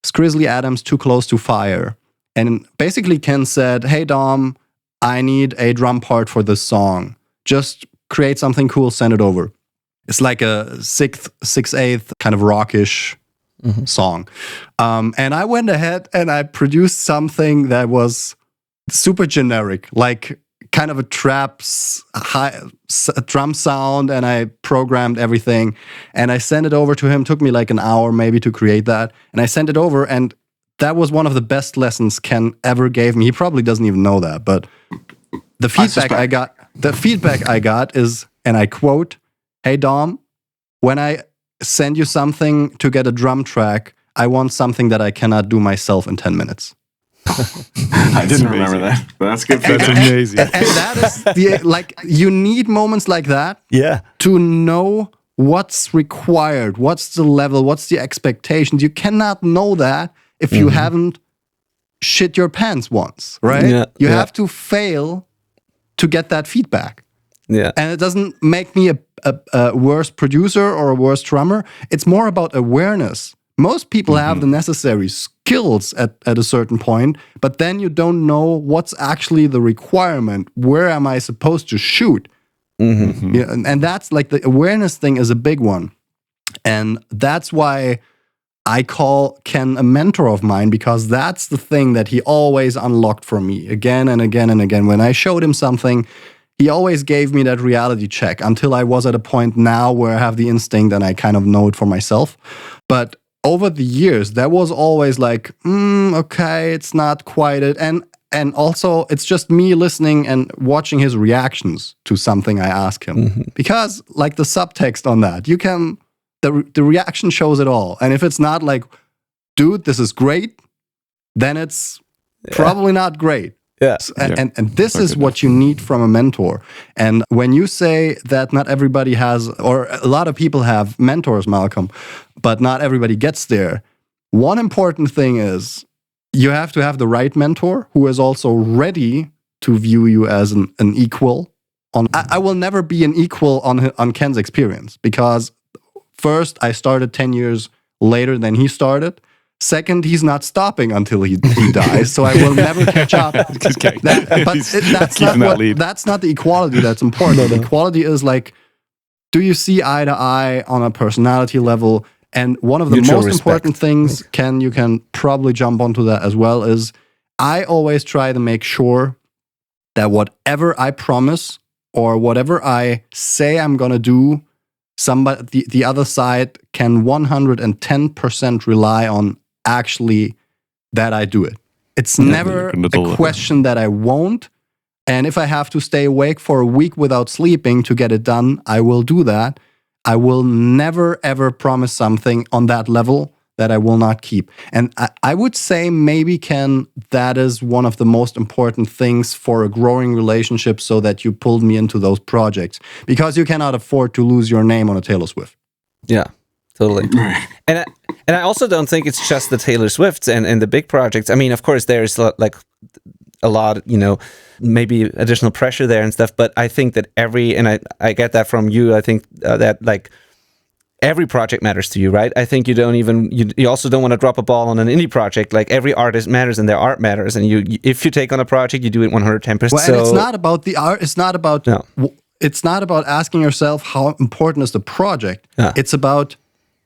Skrizzly Adams' Too Close to Fire. And basically Ken said, hey, Dom, I need a drum part for this song. Just create something cool, send it over. It's like a 6/8 kind of rockish song. And I went ahead and I produced something that was super generic, like kind of a trap drum sound, and I programmed everything and I sent it over to him. It took me like an hour maybe to create that, and I sent it over, and that was one of the best lessons Ken ever gave me. He probably doesn't even know that, but the feedback I got is, and I quote, hey Dom, when I send you something to get a drum track, I want something that I cannot do myself in 10 minutes. I didn't remember that, but that's good. That's amazing. And that is you need moments like that to know what's required, what's the level, what's the expectations. You cannot know that if you haven't shit your pants once, right? Yeah, you have to fail to get that feedback. Yeah. And it doesn't make me a worse producer or a worse drummer. It's more about awareness. Most people have the necessary skills at a certain point, but then you don't know what's actually the requirement. Where am I supposed to shoot? Yeah, and that's like the awareness thing is a big one. And that's why I call Ken a mentor of mine, because that's the thing that he always unlocked for me again and again and again. When I showed him something, he always gave me that reality check until I was at a point now where I have the instinct and I kind of know it for myself. But over the years, there was always like, okay, it's not quite it. And also, it's just me listening and watching his reactions to something I ask him. Because, like, the subtext on that, you can, the reaction shows it all. And if it's not like, dude, this is great, then it's probably not great. Yeah. And this is what you need from a mentor. And when you say that not everybody has, or a lot of people have mentors, Malcolm, but not everybody gets there, one important thing is you have to have the right mentor who is also ready to view you as an equal. I will never be an equal on Ken's experience, because first, I started 10 years later than he started. Second, he's not stopping until he dies, so I will never catch up. That's not the equality that's important. The equality is like, do you see eye to eye on a personality level? And one of the most important things, Ken, you can probably jump onto that as well, is I always try to make sure that whatever I promise or whatever I say I'm going to do, the other side can 110% rely on actually that I do it. It's never a question that I won't. And if I have to stay awake for a week without sleeping to get it done, I will do that. I will never, ever promise something on that level that I will not keep. And I would say maybe, Ken, that is one of the most important things for a growing relationship, so that you pulled me into those projects, because you cannot afford to lose your name on a Taylor Swift. Yeah, totally. And I also don't think it's just the Taylor Swifts and the big projects. I mean, of course, there's like a lot, maybe additional pressure there and stuff, but I think that I get that from you. I think that like every project matters to you, right? I think you also don't want to drop a ball on an indie project. Like every artist matters and their art matters. And if you take on a project, you do it 110%. Well, and it's not about the art. It's not about, it's not about asking yourself how important is the project. Yeah. It's about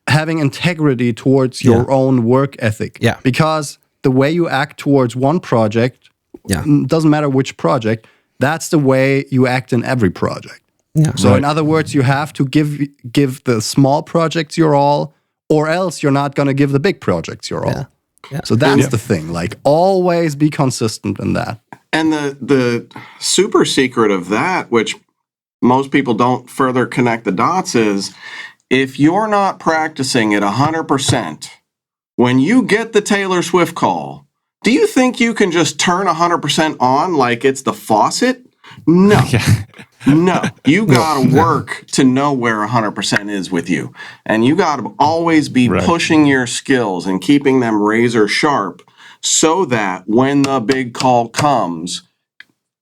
having integrity towards your own work ethic. Yeah. Because the way you act towards one project, doesn't matter which project, that's the way you act in every project. Yeah. So in other words, you have to give the small projects your all, or else you're not going to give the big projects your all. Yeah. So that's the thing. Like, always be consistent in that. And the super secret of that, which most people don't further connect the dots, is if you're not practicing at 100%, when you get the Taylor Swift call, do you think you can just turn 100% on like it's the faucet? No. No. You got to work to know where 100% is with you. And you got to always be pushing your skills and keeping them razor sharp, so that when the big call comes,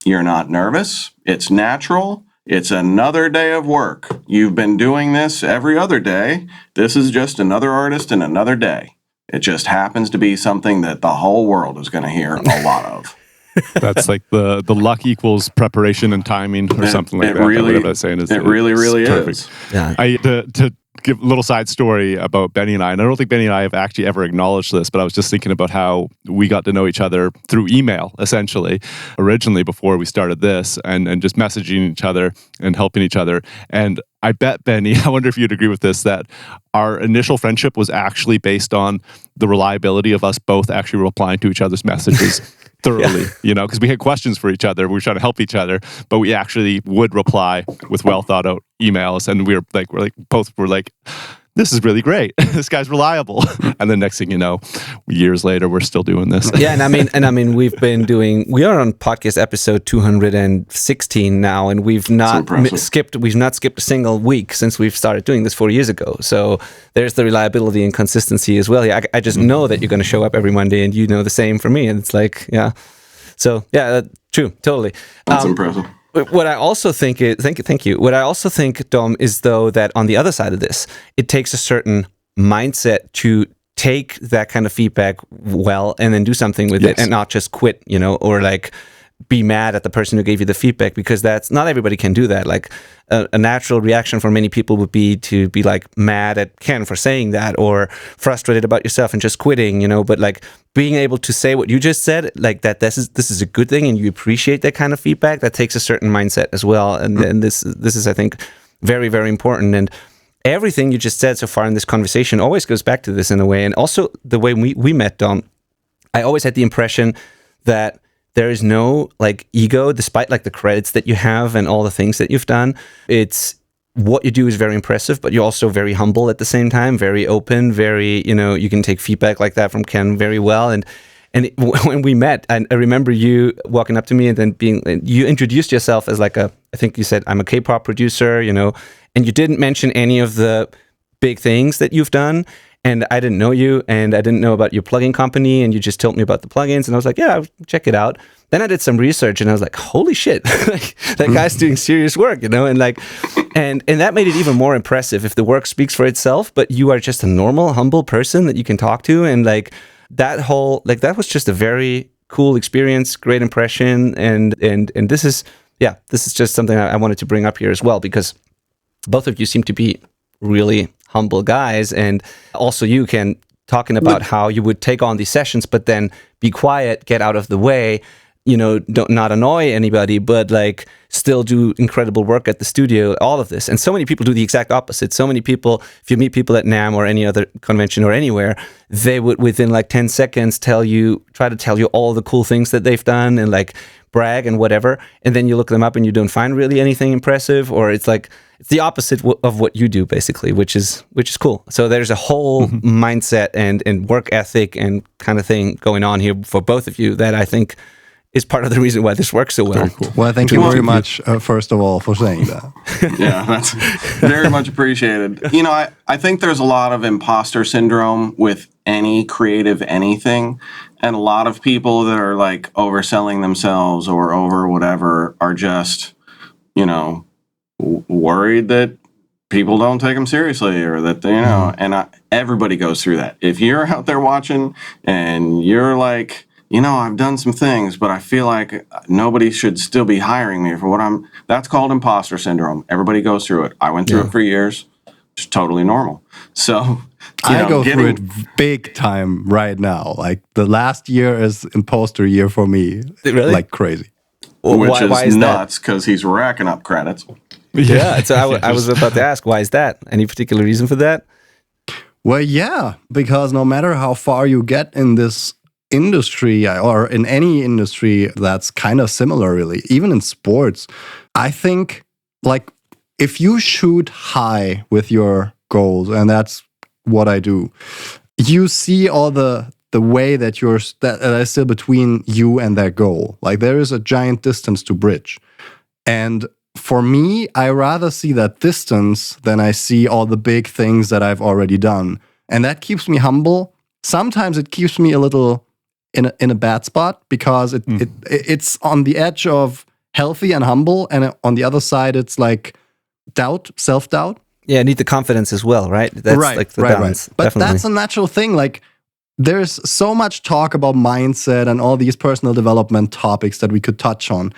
you're not nervous. It's natural. It's another day of work. You've been doing this every other day. This is just another artist and another day. It just happens to be something that the whole world is going to hear a lot of. That's like the luck equals preparation and timing, or something like that. Whatever that's saying is. It really is. Yeah. To give a little side story about Benny and I don't think Benny and I have actually ever acknowledged this, but I was just thinking about how we got to know each other through email, essentially, originally before we started this, and just messaging each other and helping each other. And I bet, Benny, I wonder if you'd agree with this, that our initial friendship was actually based on the reliability of us both actually replying to each other's messages thoroughly, because we had questions for each other. We were trying to help each other, but we actually would reply with well thought out emails. And we were both were like, this is really great. This guy's reliable. And then next thing you know, years later, we're still doing this. Yeah, and I mean, we are on podcast episode 216 now, and we've not skipped a single week since we've started doing this 4 years ago. So there's the reliability and consistency as well. Yeah, I just know that you're going to show up every Monday, and you know the same for me. And it's like, so true, totally. That's impressive. What I also think is, thank you. What I also think, Dom, is though that on the other side of this, it takes a certain mindset to take that kind of feedback well and then do something with it, and not just quit, or like be mad at the person who gave you the feedback, because that's not everybody can do that. Like a natural reaction for many people would be to be like mad at Ken for saying that, or frustrated about yourself and just quitting, but like being able to say what you just said, like that this is a good thing and you appreciate that kind of feedback, that takes a certain mindset as well. And this is, I think, very, very important. And everything you just said so far in this conversation always goes back to this in a way. And also the way we met, Dom, I always had the impression that there is no like ego, despite like the credits that you have and all the things that you've done. It's what you do is very impressive, but you're also very humble at the same time, very open, very, you can take feedback like that from Ken very well. And And when we met, I remember you walking up to me and then you introduced yourself as like I think you said, I'm a K-pop producer, you know, and you didn't mention any of the big things that you've done. And I didn't know you, and I didn't know about your plugin company, and you just told me about the plugins, and I was like, yeah, I'll check it out. Then I did some research, and I was like, holy shit, like, that guy's doing serious work, you know, and like, and that made it even more impressive if the work speaks for itself, but you are just a normal, humble person that you can talk to, and like that was just a very cool experience, great impression, and this is just something I wanted to bring up here as well, because both of you seem to be really humble guys, and also you can talking about how you would take on these sessions but then be quiet, get out of the way, you know, not annoy anybody, but like still do incredible work at the studio, all of this. And so many people do the exact opposite. So many people, if you meet people at NAMM or any other convention or anywhere, they would within like 10 seconds try to tell you all the cool things that they've done and like brag and whatever, and then you look them up and you don't find really anything impressive, or it's like it's the opposite of what you do basically, which is cool. So there's a whole mindset and work ethic and kind of thing going on here for both of you that I think is part of the reason why this works so well. Very cool. Well, thank you very much, first of all, for saying that. Yeah, that's very much appreciated. You know, I think there's a lot of imposter syndrome with any creative anything, and a lot of people that are like overselling themselves or over whatever are just, you know, worried that people don't take them seriously, or that they, you know, and everybody goes through that. If you're out there watching and you're like, you know, I've done some things, but I feel like nobody should still be hiring me for what that's called imposter syndrome. Everybody goes through it. I went through it for years. It's totally normal. So I go through it big time right now. Like the last year is imposter year for me. Really? Like crazy. Well, which is nuts because he's racking up credits. Yeah, so I was about to ask, why is that? Any particular reason for that? Well, yeah, because no matter how far you get in this industry or in any industry that's kind of similar, really, even in sports, I think like if you shoot high with your goals, and that's what I do, you see all the way that that is still between you and that goal. Like there is a giant distance to bridge. And for me, I rather see that distance than I see all the big things that I've already done. And that keeps me humble. Sometimes it keeps me a little in a bad spot because it's on the edge of healthy and humble. And on the other side, it's like self-doubt. Yeah, need the confidence as well, right? That's like the balance. But definitely. That's a natural thing. Like there's so much talk about mindset and all these personal development topics that we could touch on.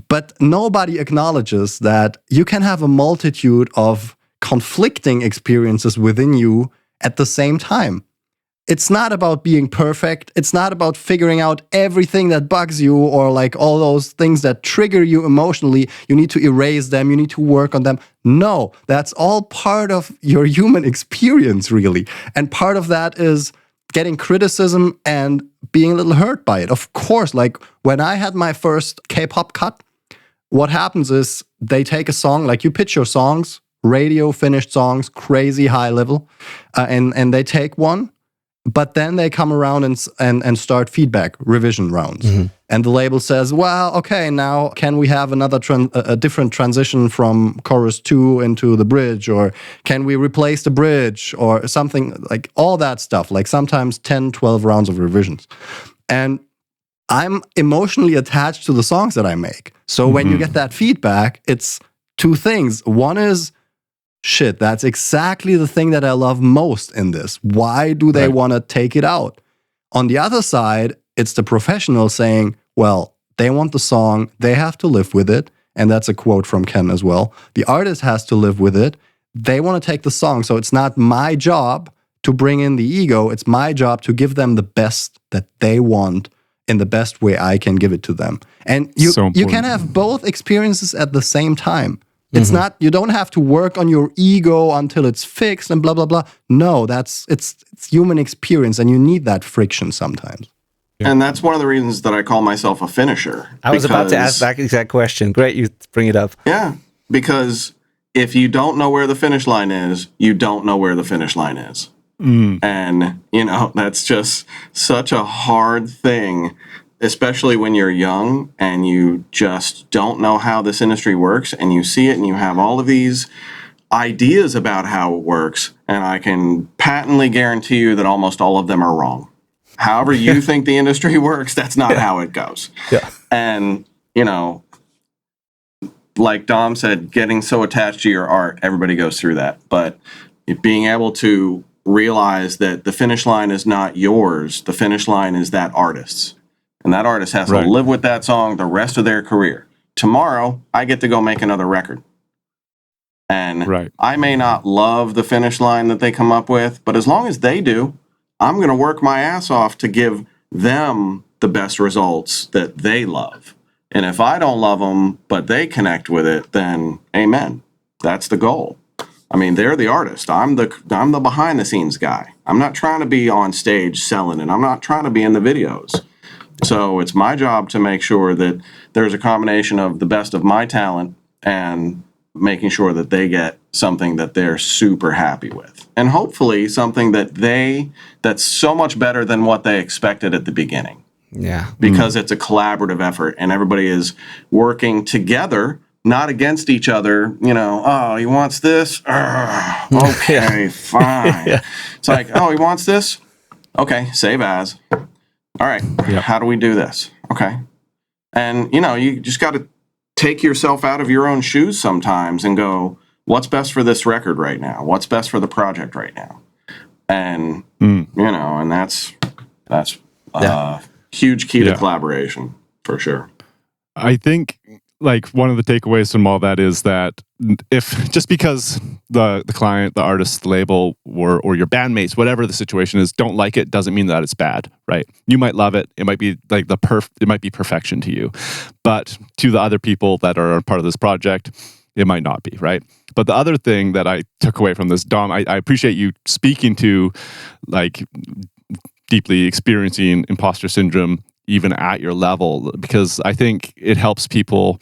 But nobody acknowledges that you can have a multitude of conflicting experiences within you at the same time. It's not about being perfect. It's not about figuring out everything that bugs you or like all those things that trigger you emotionally. You need to erase them. You need to work on them. No, that's all part of your human experience, really. And part of that is getting criticism and being a little hurt by it. Of course, like when I had my first K-pop cut, what happens is they take a song, like you pitch your songs, radio finished songs, crazy high level, and they take one, but then they come around and start feedback, revision rounds. Mm-hmm. And the label says, well, okay, now can we have another a different transition from chorus 2 into the bridge, or can we replace the bridge, or something like all that stuff, like sometimes 10, 12 rounds of revisions. And I'm emotionally attached to the songs that I make. So when you get that feedback, it's two things. One is, shit, that's exactly the thing that I love most in this. Why do they want to take it out? On the other side, it's the professional saying, well, they want the song, they have to live with it. And that's a quote from Ken as well. The artist has to live with it. They want to take the song. So it's not my job to bring in the ego. It's my job to give them the best that they want in the best way I can give it to them. And you can have both experiences at the same time. It's not, you don't have to work on your ego until it's fixed and blah, blah, blah. No, it's human experience, and you need that friction sometimes. And that's one of the reasons that I call myself a finisher. I was about to ask that exact question. Great, you bring it up. Yeah, because if you don't know where the finish line is, you don't know where the finish line is. And, that's just such a hard thing, especially when you're young and you just don't know how this industry works, and you see it and you have all of these ideas about how it works. And I can patently guarantee you that almost all of them are wrong. However you think the industry works, that's not how it goes. Yeah. And, like Dom said, getting so attached to your art, everybody goes through that. But being able to realize that the finish line is not yours, the finish line is that artist's. And that artist has to live with that song the rest of their career. Tomorrow, I get to go make another record. And I may not love the finish line that they come up with, but as long as they do, I'm going to work my ass off to give them the best results that they love. And if I don't love them, but they connect with it, then amen. That's the goal. I mean, they're the artist. I'm the behind the scenes guy. I'm not trying to be on stage selling it. I'm not trying to be in the videos. So it's my job to make sure that there's a combination of the best of my talent and making sure that they get something that they're super happy with. And hopefully something that's so much better than what they expected at the beginning. Yeah. Because it's a collaborative effort and everybody is working together, not against each other. Oh, he wants this? Okay, fine. It's like, oh, he wants this? Okay, save as. All right, how do we do this? Okay. And, you just got to take yourself out of your own shoes sometimes and go, what's best for this record right now? What's best for the project right now? And, and that's huge key to collaboration, for sure. I think one of the takeaways from all that is that if just because the client, the artist, the label, or your bandmates, whatever the situation is, don't like it, doesn't mean that it's bad, right? You might love it. It might be it might be perfection to you, but to the other people that are part of this project, it might not be, right? But the other thing that I took away from this, Dom, I appreciate you speaking to deeply experiencing imposter syndrome even at your level, because I think it helps people,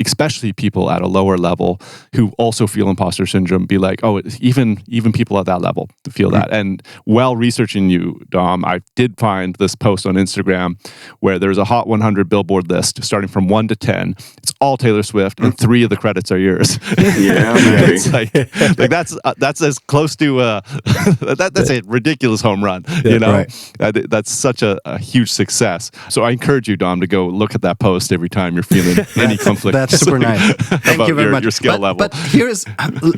especially people at a lower level who also feel imposter syndrome, be like, oh, even people at that level feel that. And while researching you, Dom, I did find this post on Instagram where there's a Hot 100 Billboard list starting from 1 to 10. It's all Taylor Swift, and 3 of the credits are yours. Yeah, maybe. It's like that's as close to that's a ridiculous home run. That's such a huge success. So I encourage you, Dom, to go look at that post every time you're feeling any conflict. That's super nice. Thank you very much. Your skill level. But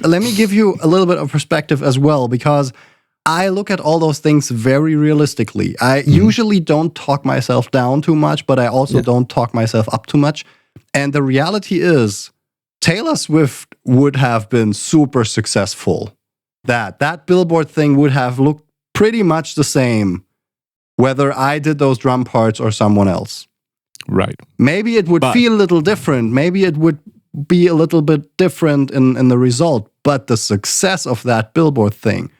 let me give you a little bit of perspective as well, because I look at all those things very realistically. I usually don't talk myself down too much, but I also don't talk myself up too much. And the reality is, Taylor Swift would have been super successful. That Billboard thing would have looked pretty much the same, whether I did those drum parts or someone else. Right. Maybe it would feel a little different. Maybe it would be a little bit different in the result. But the success of that Billboard thing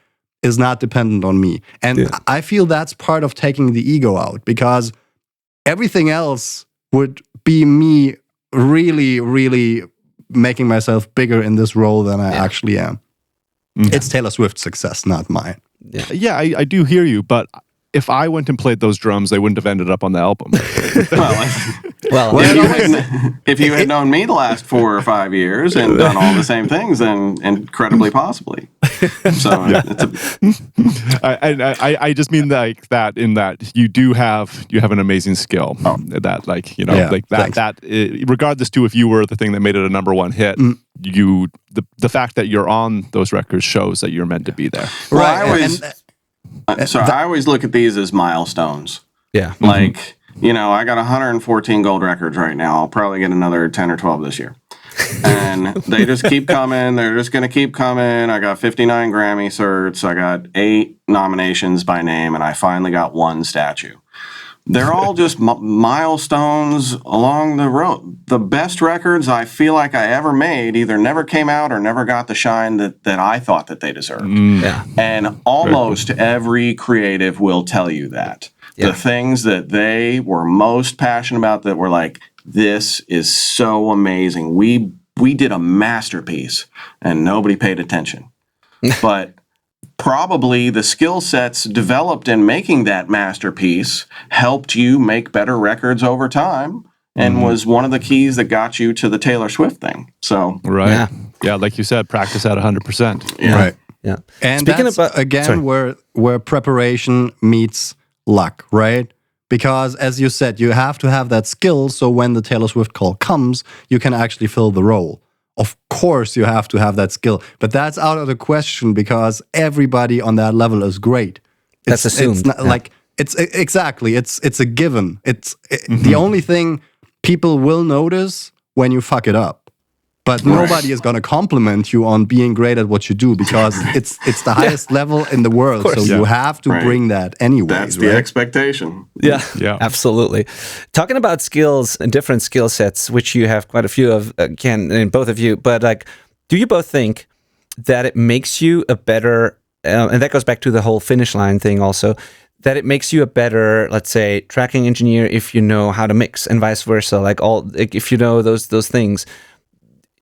is not dependent on me. And I feel that's part of taking the ego out, because everything else would be me really, really making myself bigger in this role than I actually am. Mm-hmm. It's Taylor Swift's success, not mine. Yeah, I do hear you, but if I went and played those drums, they wouldn't have ended up on the album. If you had known me the last 4 or 5 years and done all the same things, then incredibly possibly. So I just mean that in that you have an amazing skill. Regardless to if you were the thing that made it a number 1 hit, the fact that you're on those records shows that you're meant to be there. Right. I always look at these as milestones. Yeah. Like, I got 114 gold records right now. I'll probably get another 10 or 12 this year. And they just keep coming. They're just going to keep coming. I got 59 Grammy certs. I got 8 nominations by name, and I finally got 1 statue. They're all just milestones along the road. The best records I feel like I ever made either never came out or never got the shine that I thought that they deserved. Yeah. And almost every creative will tell you that. Yeah. The things that they were most passionate about, that were like, this is so amazing. We did a masterpiece and nobody paid attention. But probably the skill sets developed in making that masterpiece helped you make better records over time and was one of the keys that got you to the Taylor Swift thing. So, Right. Yeah, like you said, practice at 100%. yeah. Right. Yeah. And Speaking that's, about again, sorry. where preparation meets luck, right? Because as you said, you have to have that skill so when the Taylor Swift call comes, you can actually fill the role. Of course, you have to have that skill, but that's out of the question because everybody on that level is great. That's assumed. It's not like it's exactly. It's a given. The only thing people will notice when you fuck it up. But nobody is going to compliment you on being great at what you do because it's the highest level in the world. So you have to bring that anyway. That's the expectation. Yeah, Yeah. absolutely. Talking about skills and different skill sets, which you have quite a few of, again, in both of you, but like, do you both think that it makes you a better, and that goes back to the whole finish line thing also, that it makes you a better, let's say, tracking engineer if you know how to mix and vice versa, like if you know those things?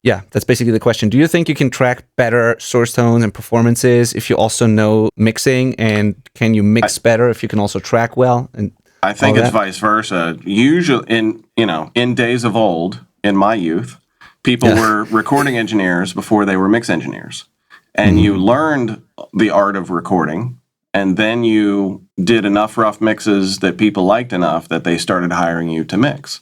Yeah, that's basically the question. Do you think you can track better source tones and performances if you also know mixing? And can you mix better if you can also track well? And I think it's vice versa. Usually, in days of old, in my youth, people were recording engineers before they were mix engineers, and you learned the art of recording, and then you did enough rough mixes that people liked enough that they started hiring you to mix.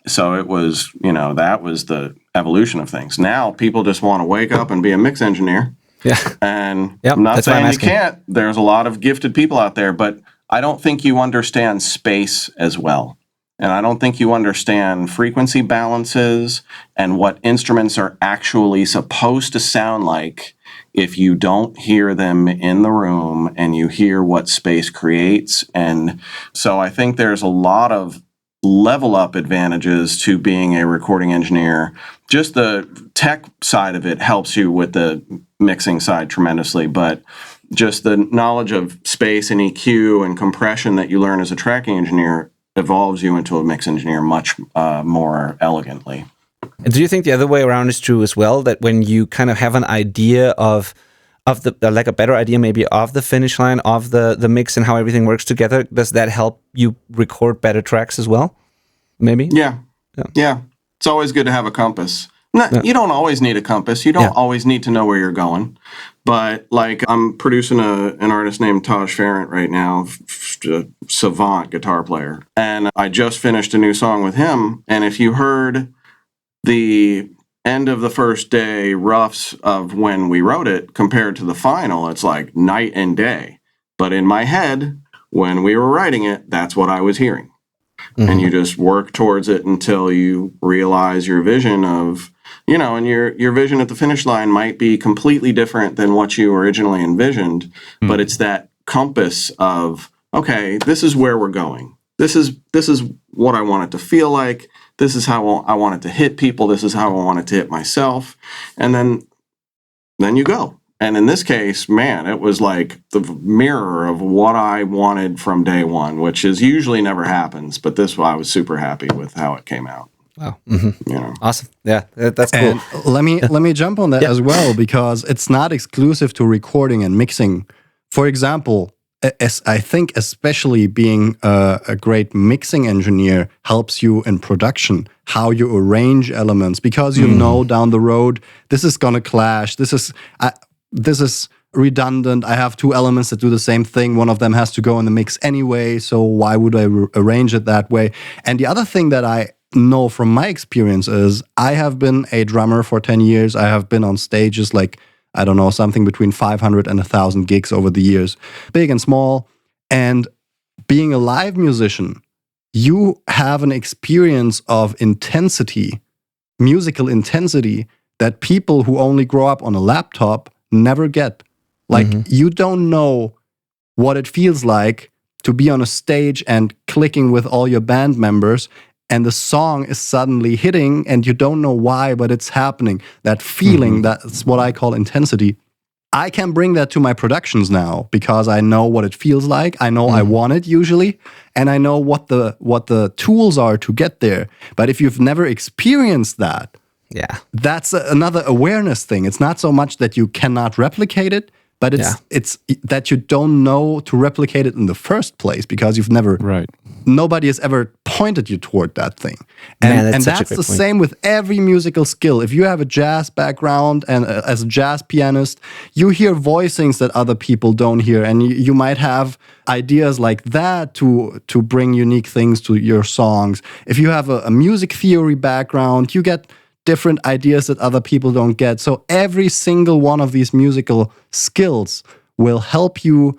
So it was, that was the evolution of things. Now people just want to wake up and be a mix engineer. Yeah. And I'm not saying you can't. There's a lot of gifted people out there, but I don't think you understand space as well. And I don't think you understand frequency balances and what instruments are actually supposed to sound like if you don't hear them in the room and you hear what space creates. And so I think there's a lot of level up advantages to being a recording engineer. Just the tech side of it helps you with the mixing side tremendously, but just the knowledge of space and EQ and compression that you learn as a tracking engineer evolves you into a mix engineer much more elegantly. And do you think the other way around is true as well? That when you kind of have an idea of the like a better idea maybe of the finish line of the mix and how everything works together, does that help you record better tracks as well? Maybe. Yeah. It's always good to have a compass. You don't always need a compass. You don't always need to know where you're going. But like I'm producing an artist named Taj Farrant right now, a savant guitar player, and I just finished a new song with him. And if you heard the end of the first day roughs of when we wrote it compared to the final, it's like night and day. But in my head, when we were writing it, that's what I was hearing. And you just work towards it until you realize your vision of, and your vision at the finish line might be completely different than what you originally envisioned, but it's that compass of, okay, this is where we're going. This is what I want it to feel like. This is how I want it to hit people. This is how I want it to hit myself. And then you go. And in this case, man, it was like the mirror of what I wanted from day one, which is usually never happens. But this, I was super happy with how it came out. Wow. Awesome. Yeah, that's cool. And let me jump on that as well, because it's not exclusive to recording and mixing. For example, I think especially being a great mixing engineer helps you in production, how you arrange elements, because you know down the road, this is going to clash. This is redundant. I have two elements that do the same thing. One of them has to go in the mix anyway, so why would I arrange it that way? And the other thing that I know from my experience is I have been a drummer for 10 years. I have been on stages like, I don't know, something between 500 and 1,000 gigs over the years, big and small. And being a live musician, you have an experience of intensity, musical intensity, that people who only grow up on a laptop never get. Like, you don't know what it feels like to be on a stage and clicking with all your band members, and the song is suddenly hitting, and you don't know why, but it's happening. That feeling, that's what I call intensity. I can bring that to my productions now because I know what it feels like. I know I want it usually, and I know what the tools are to get there. But if you've never experienced that, that's another awareness thing. It's not so much that you cannot replicate it, but it's that you don't know to replicate it in the first place because you've never, nobody has ever pointed you toward that thing. And that's the same with every musical skill. If you have a jazz background and as a jazz pianist, you hear voicings that other people don't hear, and you might have ideas like that to bring unique things to your songs. If you have a music theory background, you get different ideas that other people don't get. So every single one of these musical skills will help you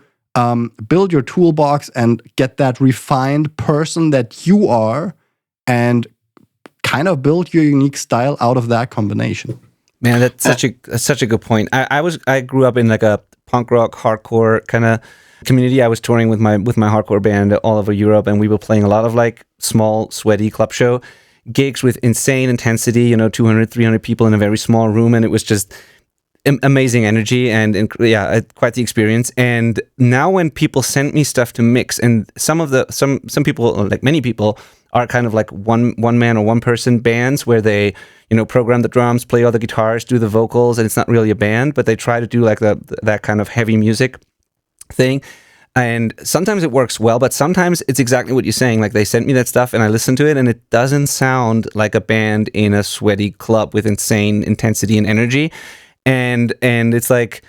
build your toolbox and get that refined person that you are, and kind of build your unique style out of that combination. Man, that's such a good point. I grew up in like a punk rock, hardcore kind of community. I was touring with my hardcore band all over Europe, and we were playing a lot of like small, sweaty club show gigs with insane intensity, 200, 300 people in a very small room, and it was just amazing energy and quite the experience. And now when people send me stuff to mix, and some people, like many people, are kind of like one man or one person bands where they program the drums, play all the guitars, do the vocals, and it's not really a band, but they try to do like that kind of heavy music thing. And sometimes it works well, but sometimes it's exactly what you're saying. Like, they sent me that stuff and I listened to it, and it doesn't sound like a band in a sweaty club with insane intensity and energy. And it's like,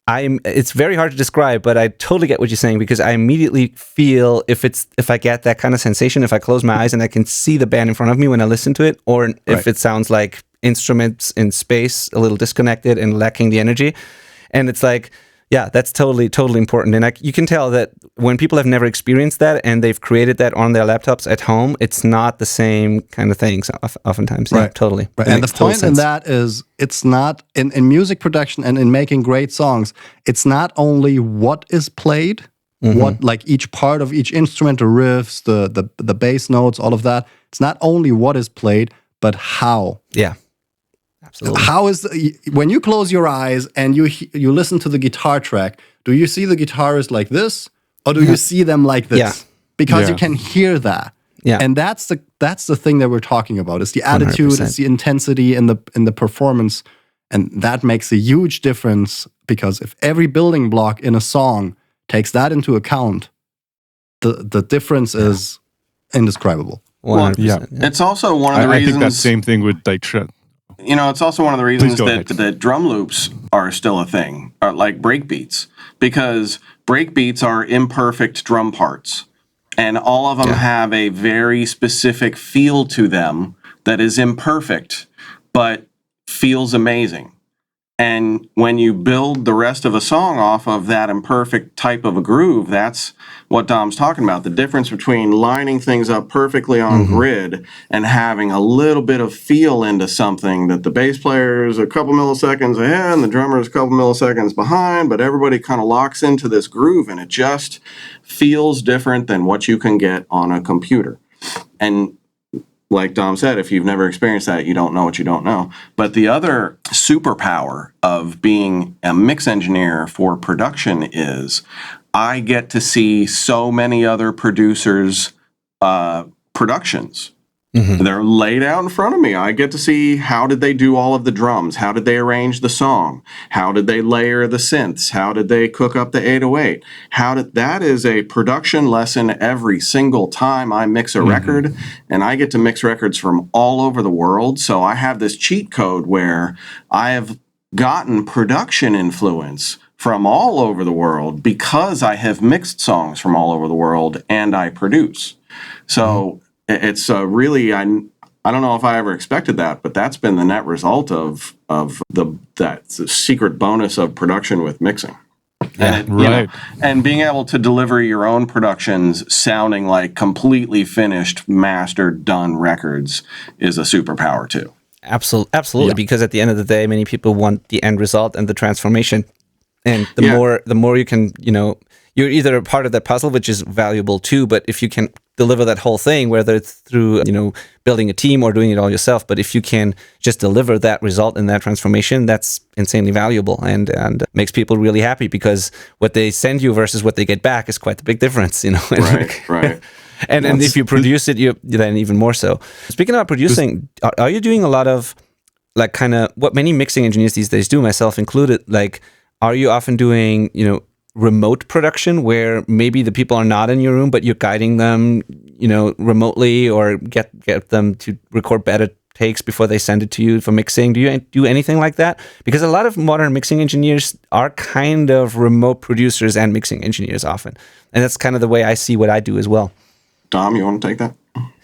it's very hard to describe, but I totally get what you're saying, because I immediately feel if I get that kind of sensation, if I close my eyes and I can see the band in front of me when I listen to it, or if it sounds like instruments in space, a little disconnected and lacking the energy. And it's like, yeah, that's totally important. And you can tell that when people have never experienced that and they've created that on their laptops at home, it's not the same kind of things oftentimes. Right. Yeah, totally. Right. And the point in that is, it's not, in music production and in making great songs, it's not only what is played, what, like each part of each instrument, the riffs, the bass notes, all of that. It's not only what is played, but how. Yeah. Absolutely. How is when you close your eyes and you listen to the guitar track, do you see the guitarist like this, or do you see them like this? Yeah. Because you can hear that. Yeah. And that's the thing that we're talking about. It's the attitude, 100%. It's the intensity in the performance, and that makes a huge difference, because if every building block in a song takes that into account, the difference is indescribable. 100%. Yeah. It's also one of the reasons. I think that same thing would like. It's also one of the reasons that drum loops are still a thing, like breakbeats, because breakbeats are imperfect drum parts, and all of them have a very specific feel to them that is imperfect, but feels amazing. And when you build the rest of a song off of that imperfect type of a groove, that's what Dom's talking about. The difference between lining things up perfectly on grid and having a little bit of feel into something that the bass player is a couple milliseconds ahead and the drummer is a couple milliseconds behind, but everybody kind of locks into this groove, and it just feels different than what you can get on a computer. And like Dom said, if you've never experienced that, you don't know what you don't know. But the other superpower of being a mix engineer for production is I get to see so many other producers' productions. They're laid out in front of me. I get to see, how did they do all of the drums? How did they arrange the song? How did they layer the synths? How did they cook up the 808? That is a production lesson every single time I mix a record, and I get to mix records from all over the world. So I have this cheat code where I have gotten production influence from all over the world because I have mixed songs from all over the world and I produce. So it's really, I don't know if I ever expected that, but that's been the net result of that secret bonus of production with mixing. And and being able to deliver your own productions sounding like completely finished, mastered, done records is a superpower too. Absolutely, because at the end of the day, many people want the end result and the transformation. And the more you can, you're either a part of that puzzle, which is valuable too, but if you can deliver that whole thing, whether it's through, building a team or doing it all yourself, but if you can just deliver that result and that transformation, that's insanely valuable and makes people really happy, because what they send you versus what they get back is quite the big difference, Right. And if you produce it, you then even more so. Speaking about producing, are you doing a lot of like kind of what many mixing engineers these days do, myself included, like are you often doing, remote production where maybe the people are not in your room, but you're guiding them, remotely, or get them to record better takes before they send it to you for mixing? Do you do anything like that? Because a lot of modern mixing engineers are kind of remote producers and mixing engineers often. And that's kind of the way I see what I do as well. Dom, you want to take that?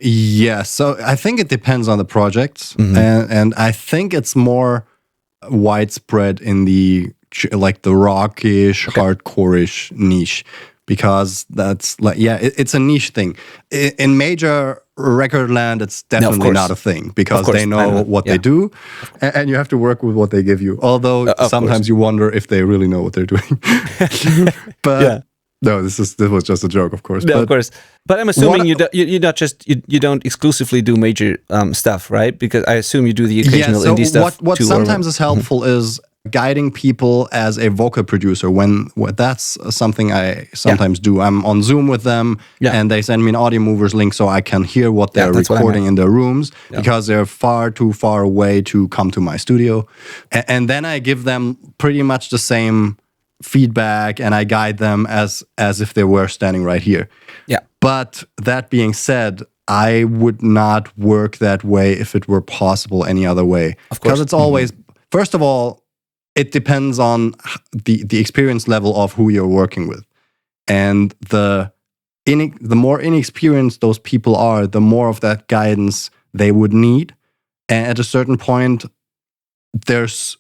Yeah, so I think it depends on the projects, and I think it's more widespread in the rockish, hardcore-ish niche, because that's it's a niche thing. In major record land, it's definitely not a thing, because they know what they do, and you have to work with what they give you. Although sometimes you wonder if they really know what they're doing. But no, this was just a joke, of course. No, of course. But I'm assuming you don't exclusively do major stuff, right? Because I assume you do the occasional indie stuff. What sometimes is helpful is guiding people as a vocal producer. That's something I sometimes do. I'm on Zoom with them, and they send me an Audio Movers link so I can hear what they're recording in their rooms, because they're far too far away to come to my studio. And then I give them pretty much the same feedback, and I guide them as if they were standing right here. Yeah. But that being said, I would not work that way if it were possible any other way. Of course. Because it's always, first of all, it depends on the experience level of who you're working with. And the more inexperienced those people are, the more of that guidance they would need. And at a certain point, there's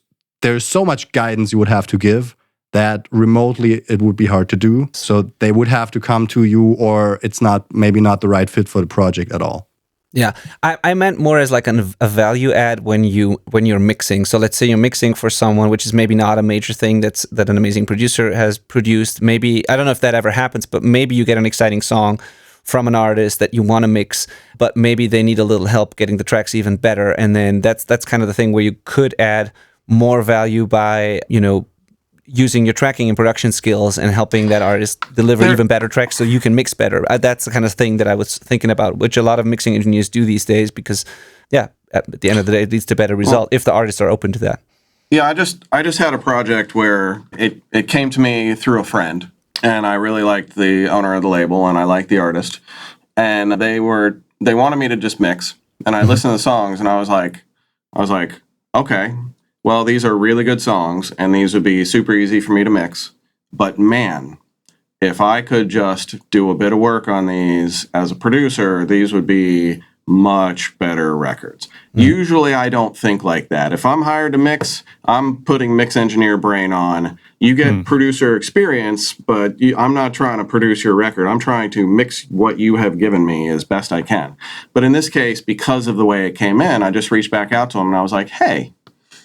so much guidance you would have to give that remotely it would be hard to do. So they would have to come to you, or it's maybe not the right fit for the project at all. Yeah, I meant more as like a value add when you're mixing. So let's say you're mixing for someone, which is maybe not a major thing that an amazing producer has produced. Maybe, I don't know if that ever happens, but maybe you get an exciting song from an artist that you want to mix, but maybe they need a little help getting the tracks even better. And then that's kind of the thing where you could add more value by, using your tracking and production skills and helping that artist deliver even better tracks so you can mix better. That's the kind of thing that I was thinking about, which a lot of mixing engineers do these days, because, at the end of the day, it leads to better result if the artists are open to that. Yeah, I just had a project where it came to me through a friend, and I really liked the owner of the label, and I liked the artist, and they wanted me to just mix, and I listened to the songs, and I was like, okay, well, these are really good songs, and these would be super easy for me to mix. But man, if I could just do a bit of work on these as a producer, these would be much better records. Usually I don't think like that. If I'm hired to mix, I'm putting mix engineer brain on. You get producer experience, but I'm not trying to produce your record. I'm trying to mix what you have given me as best I can. But in this case, because of the way it came in, I just reached back out to him and I was like, hey,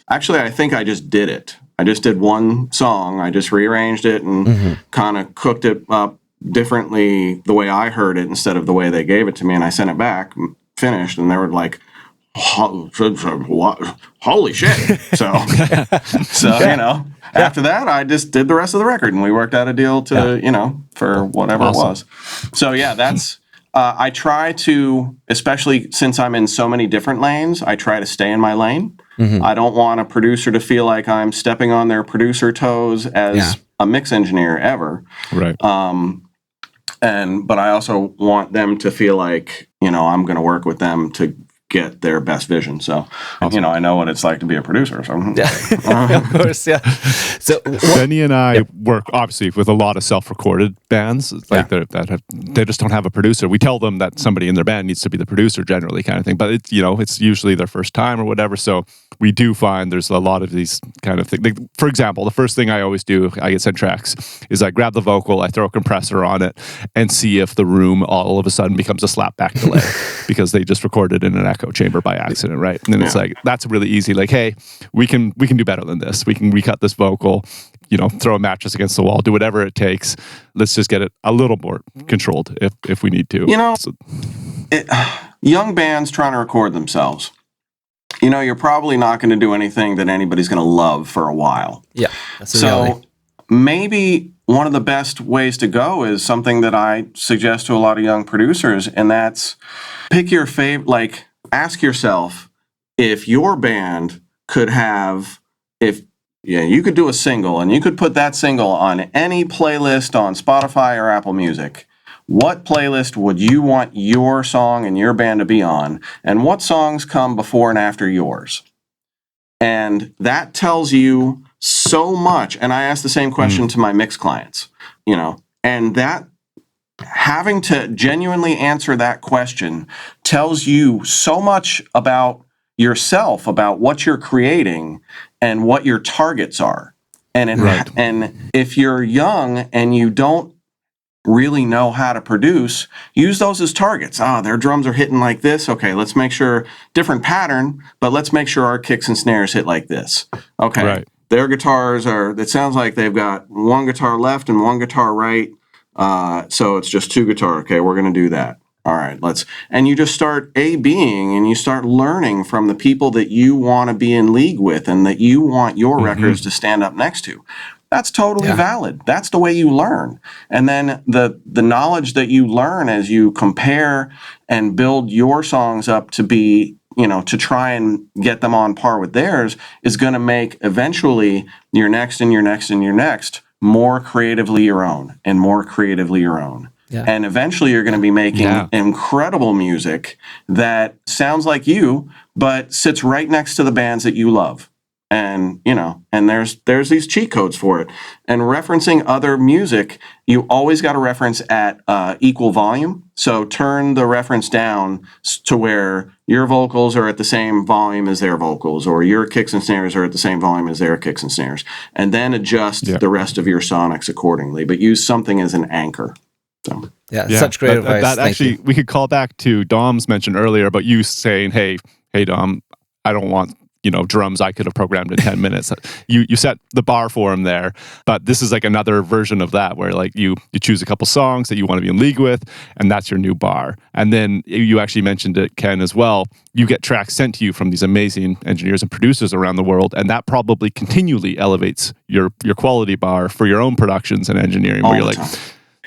actually, I think I just did it. I just did one song. I just rearranged it and kind of cooked it up differently the way I heard it instead of the way they gave it to me. And I sent it back, finished, and they were like, holy shit. So after that, I just did the rest of the record, and we worked out a deal to, for whatever it was. So yeah, that's, I try to, especially since I'm in so many different lanes, I try to stay in my lane. I don't want a producer to feel like I'm stepping on their producer toes as a mix engineer ever. Right. But I also want them to feel like, I'm going to work with them to get their best vision. So, I know what it's like to be a producer. So, of course, yeah. So Benny and I work obviously with a lot of self-recorded bands, like they just don't have a producer. We tell them that somebody in their band needs to be the producer, generally, kind of thing. But it's usually their first time or whatever. So we do find there's a lot of these kind of things. Like, for example, the first thing I always do if I get sent tracks is I grab the vocal, I throw a compressor on it, and see if the room all of a sudden becomes a slapback delay because they just recorded in an echo chamber by accident, right? And then it's like, that's really easy. Like, hey, we can do better than this. We can recut this vocal, throw a mattress against the wall, do whatever it takes. Let's just get it a little more controlled if we need to. Young bands trying to record themselves. You're probably not going to do anything that anybody's going to love for a while. Yeah, that's the reality. Maybe one of the best ways to go is something that I suggest to a lot of young producers, and that's pick your favorite, ask yourself if your band could have, if you could do a single and you could put that single on any playlist on Spotify or Apple Music. What playlist would you want your song and your band to be on? And what songs come before and after yours? And that tells you so much. And I ask the same question to my mix clients, and that having to genuinely answer that question tells you so much about yourself, about what you're creating and what your targets are. And if you're young and you don't really know how to produce, use those as targets. Their drums are hitting like this. Okay, let's make sure different pattern, but let's make sure our kicks and snares hit like this. Okay. Right. Their guitars it sounds like they've got one guitar left and one guitar right. So it's just two guitar. Okay, we're going to do that. All right, and you just start A-Bing and you start learning from the people that you want to be in league with and that you want your records to stand up next to. That's totally valid. That's the way you learn. And then the knowledge that you learn as you compare and build your songs up to be, to try and get them on par with theirs is going to make eventually your next and your next and your next more creatively your own and more creatively your own. Yeah. And eventually you're going to be making incredible music that sounds like you, but sits right next to the bands that you love. And, and there's these cheat codes for it. And referencing other music, you always got to reference at equal volume. So turn the reference down to where your vocals are at the same volume as their vocals, or your kicks and snares are at the same volume as their kicks and snares. And then adjust the rest of your sonics accordingly, but use something as an anchor. So such great advice. That actually, we could call back to Dom's mention earlier about you saying, hey, Dom, I don't want drums I could have programmed in 10 minutes. You set the bar for him there, but this is like another version of that where like you choose a couple songs that you want to be in league with, and that's your new bar. And then you actually mentioned it, Ken, as well. You get tracks sent to you from these amazing engineers and producers around the world, and that probably continually elevates your quality bar for your own productions and engineering, where you're like,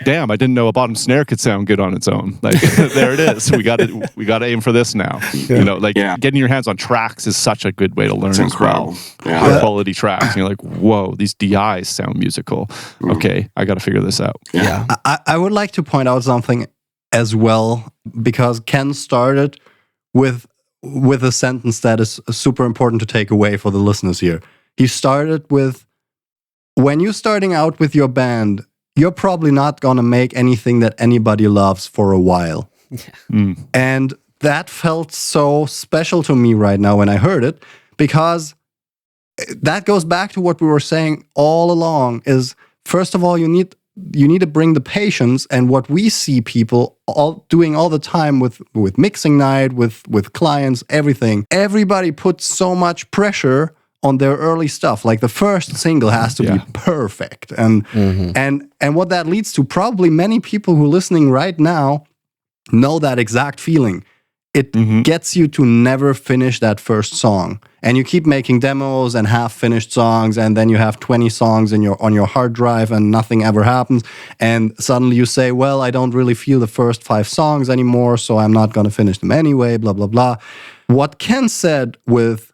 damn, I didn't know a bottom snare could sound good on its own. Like there it is. We got to aim for this now. Getting your hands on tracks is such a good way to learn as well. High quality tracks. And you're like, whoa, these DIs sound musical. Okay, I got to figure this out. Yeah. I would like to point out something as well, because Ken started with a sentence that is super important to take away for the listeners here. He started with, when you're starting out with your band, you're probably not going to make anything that anybody loves for a while. And that felt so special to me right now when I heard it, because that goes back to what we were saying all along is, first of all, you need to bring the patience, and what we see people doing all the time with mixing night, with clients, everything. Everybody puts so much pressure on their early stuff. Like the first single has to be perfect. And what that leads to, probably many people who are listening right now know that exact feeling. It gets you to never finish that first song. And you keep making demos and half-finished songs, and then you have 20 songs on your hard drive and nothing ever happens. And suddenly you say, well, I don't really feel the first 5 songs anymore, so I'm not going to finish them anyway, blah, blah, blah. What Ken said with,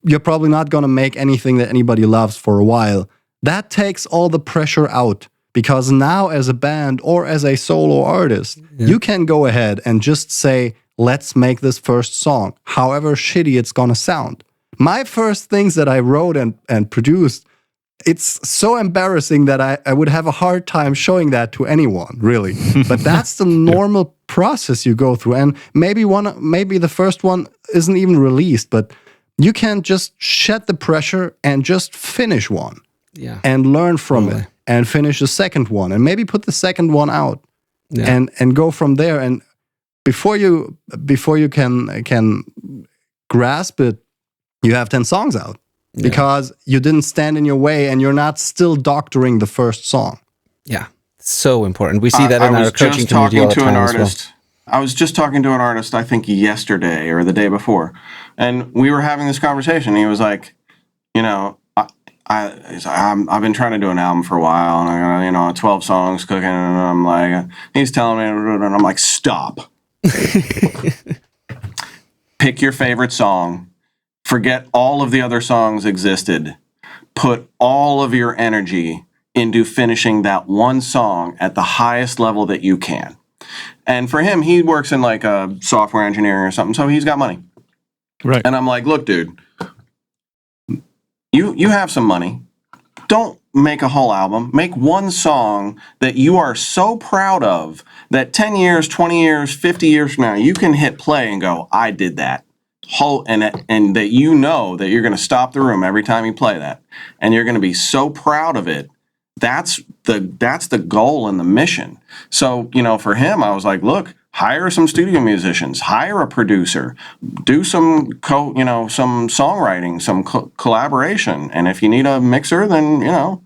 you're probably not going to make anything that anybody loves for a while, that takes all the pressure out. Because now as a band or as a solo artist, you can go ahead and just say, let's make this first song, however shitty it's going to sound. My first things that I wrote and produced, it's so embarrassing that I would have a hard time showing that to anyone, really. But that's the normal process you go through. And maybe the first one isn't even released, but you can just shed the pressure and just finish one and learn from it, and finish the second one, and maybe put the second one out and go from there. And before you can grasp it, you have 10 songs out because you didn't stand in your way and you're not still doctoring the first song. Yeah, so important. We see that in our coaching community all the time as well. I was just talking to an artist, I think yesterday or the day before, and we were having this conversation. He was like, I've been trying to do an album for a while, and I got 12 songs cooking, and I'm like, he's telling me, and I'm like, stop. Pick your favorite song. Forget all of the other songs existed. put all of your energy into finishing that one song at the highest level that you can. And for him, he works in like a software engineering or something, so he's got money. Right. And I'm like, look, dude, you have some money. Don't make a whole album. Make one song that you are so proud of that 10 years, 20 years, 50 years from now, you can hit play and go, I did that. And that you know that you're going to stop the room every time you play that. And you're going to be so proud of it. That's the goal and the mission. So, for him, I was like, look, hire some studio musicians, hire a producer, do some some songwriting, some collaboration. And if you need a mixer, then,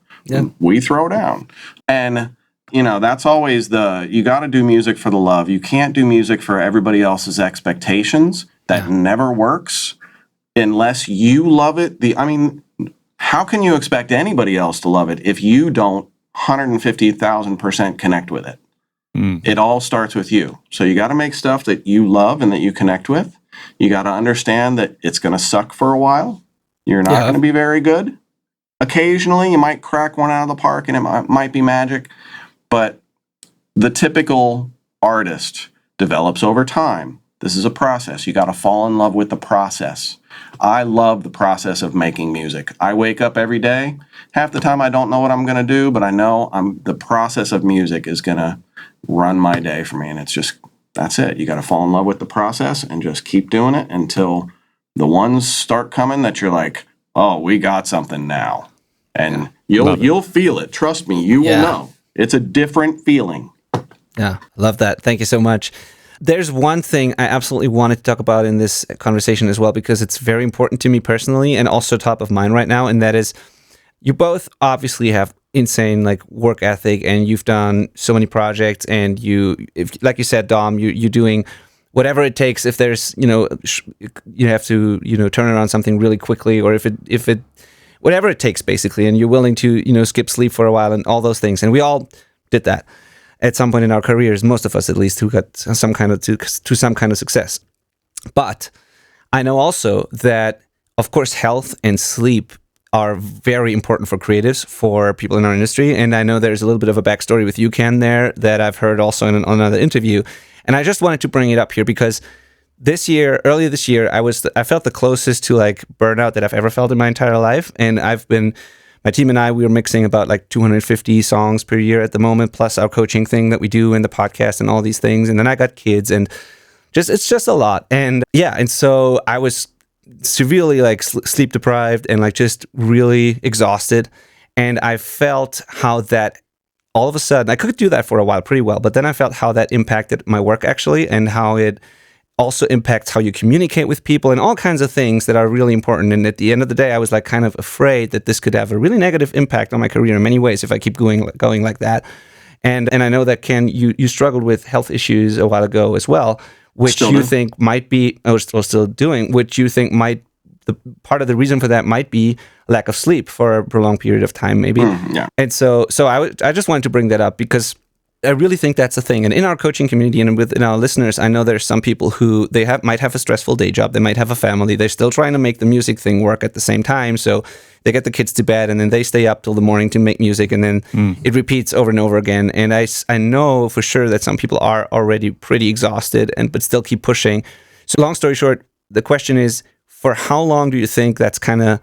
we throw down. And, that's always you got to do music for the love. You can't do music for everybody else's expectations. That never works unless you love it. How can you expect anybody else to love it if you don't 150,000% connect with it? It all starts with you. So you got to make stuff that you love and that you connect with. You got to understand that it's going to suck for a while. You're not going to be very good. Occasionally, you might crack one out of the park and it might be magic. But the typical artist develops over time. This is a process. You got to fall in love with the process. I love the process of making music. I wake up every day. Half the time I don't know what I'm going to do, but I know the process of music is going to run my day for me. And that's it. You got to fall in love with the process and just keep doing it until the ones start coming that you're like, oh, we got something now. And you'll feel it. Trust me, you will know. It's a different feeling. Yeah, love that. Thank you so much. There's one thing I absolutely wanted to talk about in this conversation as well, because it's very important to me personally and also top of mind right now. And that is, you both obviously have insane work ethic, and you've done so many projects, and like you said, Dom, you're doing whatever it takes. If there's, you have to, turn around something really quickly, or if it, whatever it takes basically, and you're willing to, skip sleep for a while and all those things. And we all did that at some point in our careers, most of us at least, who got to some kind of success. But I know also that, of course, health and sleep are very important for creatives, for people in our industry. And I know there's a little bit of a backstory with you, Ken, there that I've heard also in another interview. And I just wanted to bring it up here because earlier this year, I felt the closest to burnout that I've ever felt in my entire life. And my team and I, we were mixing about 250 songs per year at the moment, plus our coaching thing that we do and the podcast and all these things. And then I got kids, and it's just a lot. And and so I was severely sleep deprived and just really exhausted. And I felt how that all of a sudden, I could do that for a while pretty well, but then I felt how that impacted my work actually, and how it also impacts how you communicate with people and all kinds of things that are really important. And at the end of the day, I was kind of afraid that this could have a really negative impact on my career in many ways if I keep going like that. And I know that, Ken, you struggled with health issues a while ago as well, which you think might be, or still doing, which you think the part of the reason for that might be lack of sleep for a prolonged period of time, maybe. And so I just wanted to bring that up because I really think that's a thing. And in our coaching community and within our listeners, I know there's some people who might have a stressful day job. They might have a family. They're still trying to make the music thing work at the same time. So they get the kids to bed and then they stay up till the morning to make music. And then it repeats over and over again. And I know for sure that some people are already pretty exhausted but still keep pushing. So long story short, the question is, for how long do you think that's kind of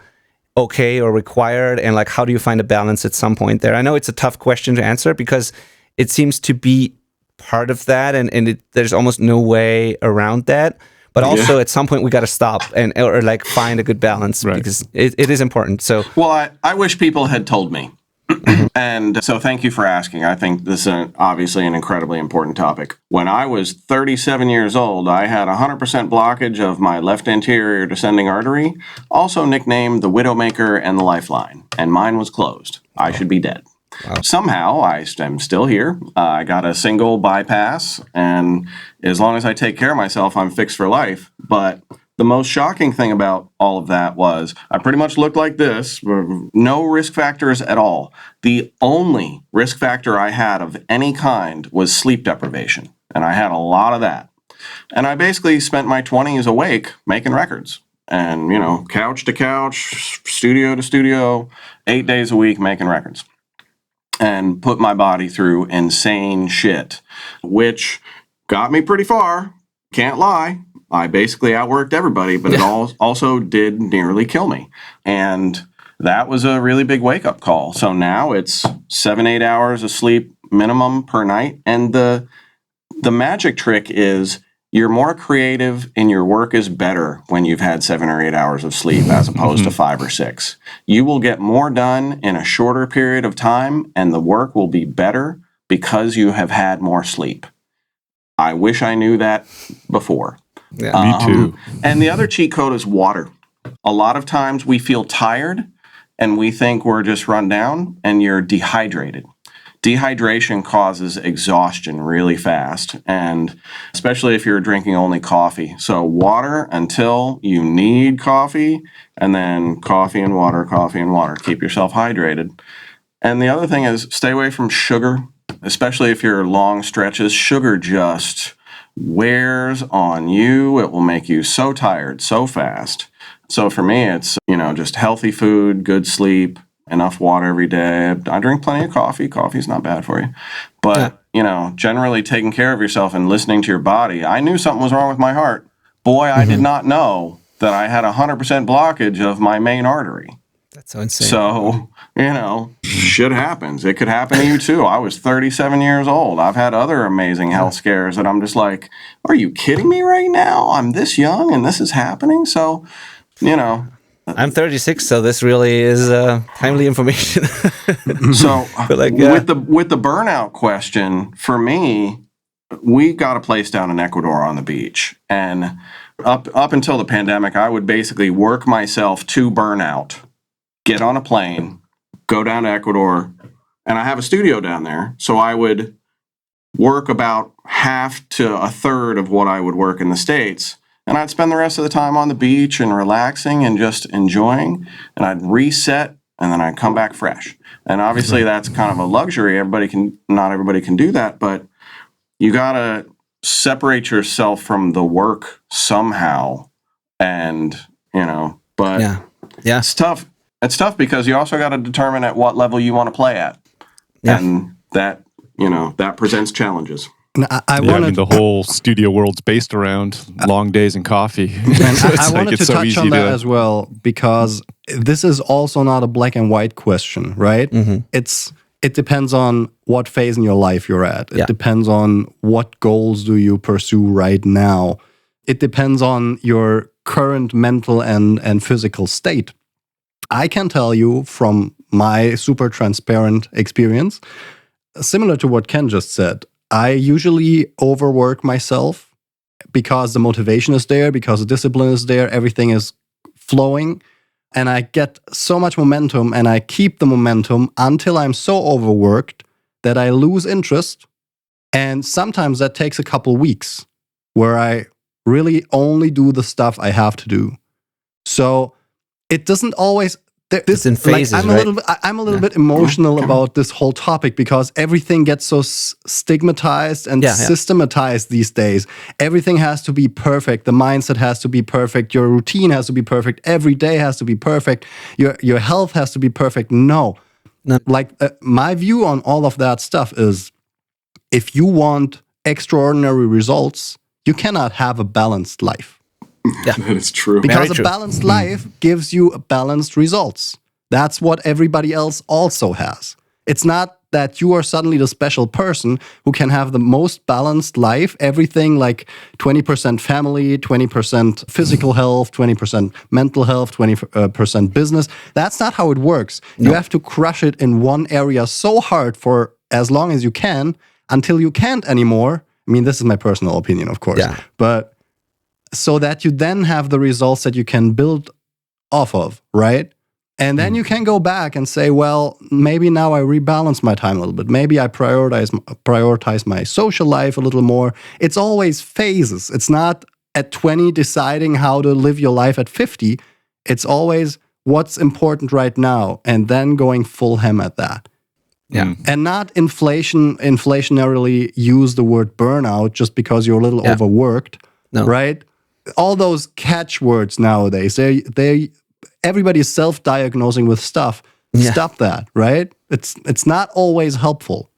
okay or required? And how do you find a balance at some point there? I know it's a tough question to answer because it seems to be part of that, and there's almost no way around that. But also, at some point, we got to stop or find a good balance because it is important. So, well, I wish people had told me, and so thank you for asking. I think this is obviously an incredibly important topic. When I was 37 years old, I had 100% blockage of my left anterior descending artery, also nicknamed the Widowmaker and the Lifeline, and mine was closed. I should be dead. Wow. Somehow, I am still here. I got a single bypass, and as long as I take care of myself, I'm fixed for life. But the most shocking thing about all of that was I pretty much looked like this, no risk factors at all. The only risk factor I had of any kind was sleep deprivation, and I had a lot of that. And I basically spent my 20s awake making records. and, couch to couch, studio to studio, 8 days a week making records, and put my body through insane shit, which got me pretty far. Can't lie. I basically outworked everybody, but it also did nearly kill me. And that was a really big wake-up call. So now it's 7-8 hours of sleep minimum per night. And the magic trick is you're more creative and your work is better when you've had 7 or 8 hours of sleep as opposed to 5 or 6. You will get more done in a shorter period of time, and the work will be better because you have had more sleep. I wish I knew that before. Yeah. Me too. And the other cheat code is water. A lot of times we feel tired and we think we're just run down, and you're dehydrated. Dehydration causes exhaustion really fast, and especially if you're drinking only coffee. So water until you need coffee, and then coffee and water. Keep yourself hydrated. And the other thing is stay away from sugar, especially if you're long stretches. Sugar just wears on you. It will make you so tired so fast. So for me, it's, just healthy food, good sleep, enough water every day. I drink plenty of coffee. Coffee's not bad for you. But, generally taking care of yourself and listening to your body. I knew something was wrong with my heart. Boy, I did not know that I had 100% blockage of my main artery. That's so insane. So, shit happens. It could happen to you too. I was 37 years old. I've had other amazing health scares that I'm just like, are you kidding me right now? I'm this young and this is happening. So, I'm 36, so this really is timely information. So But with the burnout question, for me, we got a place down in Ecuador on the beach. And up until the pandemic, I would basically work myself to burnout, get on a plane, go down to Ecuador, and I have a studio down there. So I would work about half to a third of what I would work in the States. And I'd spend the rest of the time on the beach and relaxing and just enjoying. And I'd reset, and then I'd come back fresh. And obviously that's kind of a luxury. Not everybody can do that, but you gotta separate yourself from the work somehow. And, but it's tough. It's tough because you also got to determine at what level you want to play at. Yeah. And that, that presents challenges. The whole studio world's based around long days and coffee. And I wanted to touch on that as well, because this is also not a black and white question, right? It depends on what phase in your life you're at. It depends on what goals do you pursue right now. It depends on your current mental and physical state. I can tell you from my super transparent experience, similar to what Ken just said, I usually overwork myself because the motivation is there, because the discipline is there, everything is flowing, and I get so much momentum, and I keep the momentum until I'm so overworked that I lose interest. And sometimes that takes a couple weeks where I really only do the stuff I have to do. So it doesn't always... It's in phases, I'm a little bit emotional about this whole topic because everything gets so stigmatized and systematized these days. Everything has to be perfect. The mindset has to be perfect. Your routine has to be perfect. Every day has to be perfect. Your health has to be perfect. No. My view on all of that stuff is, if you want extraordinary results, you cannot have a balanced life. Yeah, that is true. Because a balanced life gives you balanced results. That's what everybody else also has. It's not that you are suddenly the special person who can have the most balanced life, everything like 20% family, 20% physical health, 20% mental health, 20% business. That's not how it works. No. You have to crush it in one area so hard for as long as you can until you can't anymore. I mean, this is my personal opinion, of course. Yeah. But so that you then have the results that you can build off of, right? And then you can go back and say, well, maybe now I rebalance my time a little bit. Maybe I prioritize my social life a little more. It's always phases. It's not at 20 deciding how to live your life at 50. It's always what's important right now and then going full ham at that. Yeah. And not inflationarily use the word burnout just because you're a little overworked, right? all those catchwords nowadays, everybody is self-diagnosing with stuff. Stop that, right? It's not always helpful.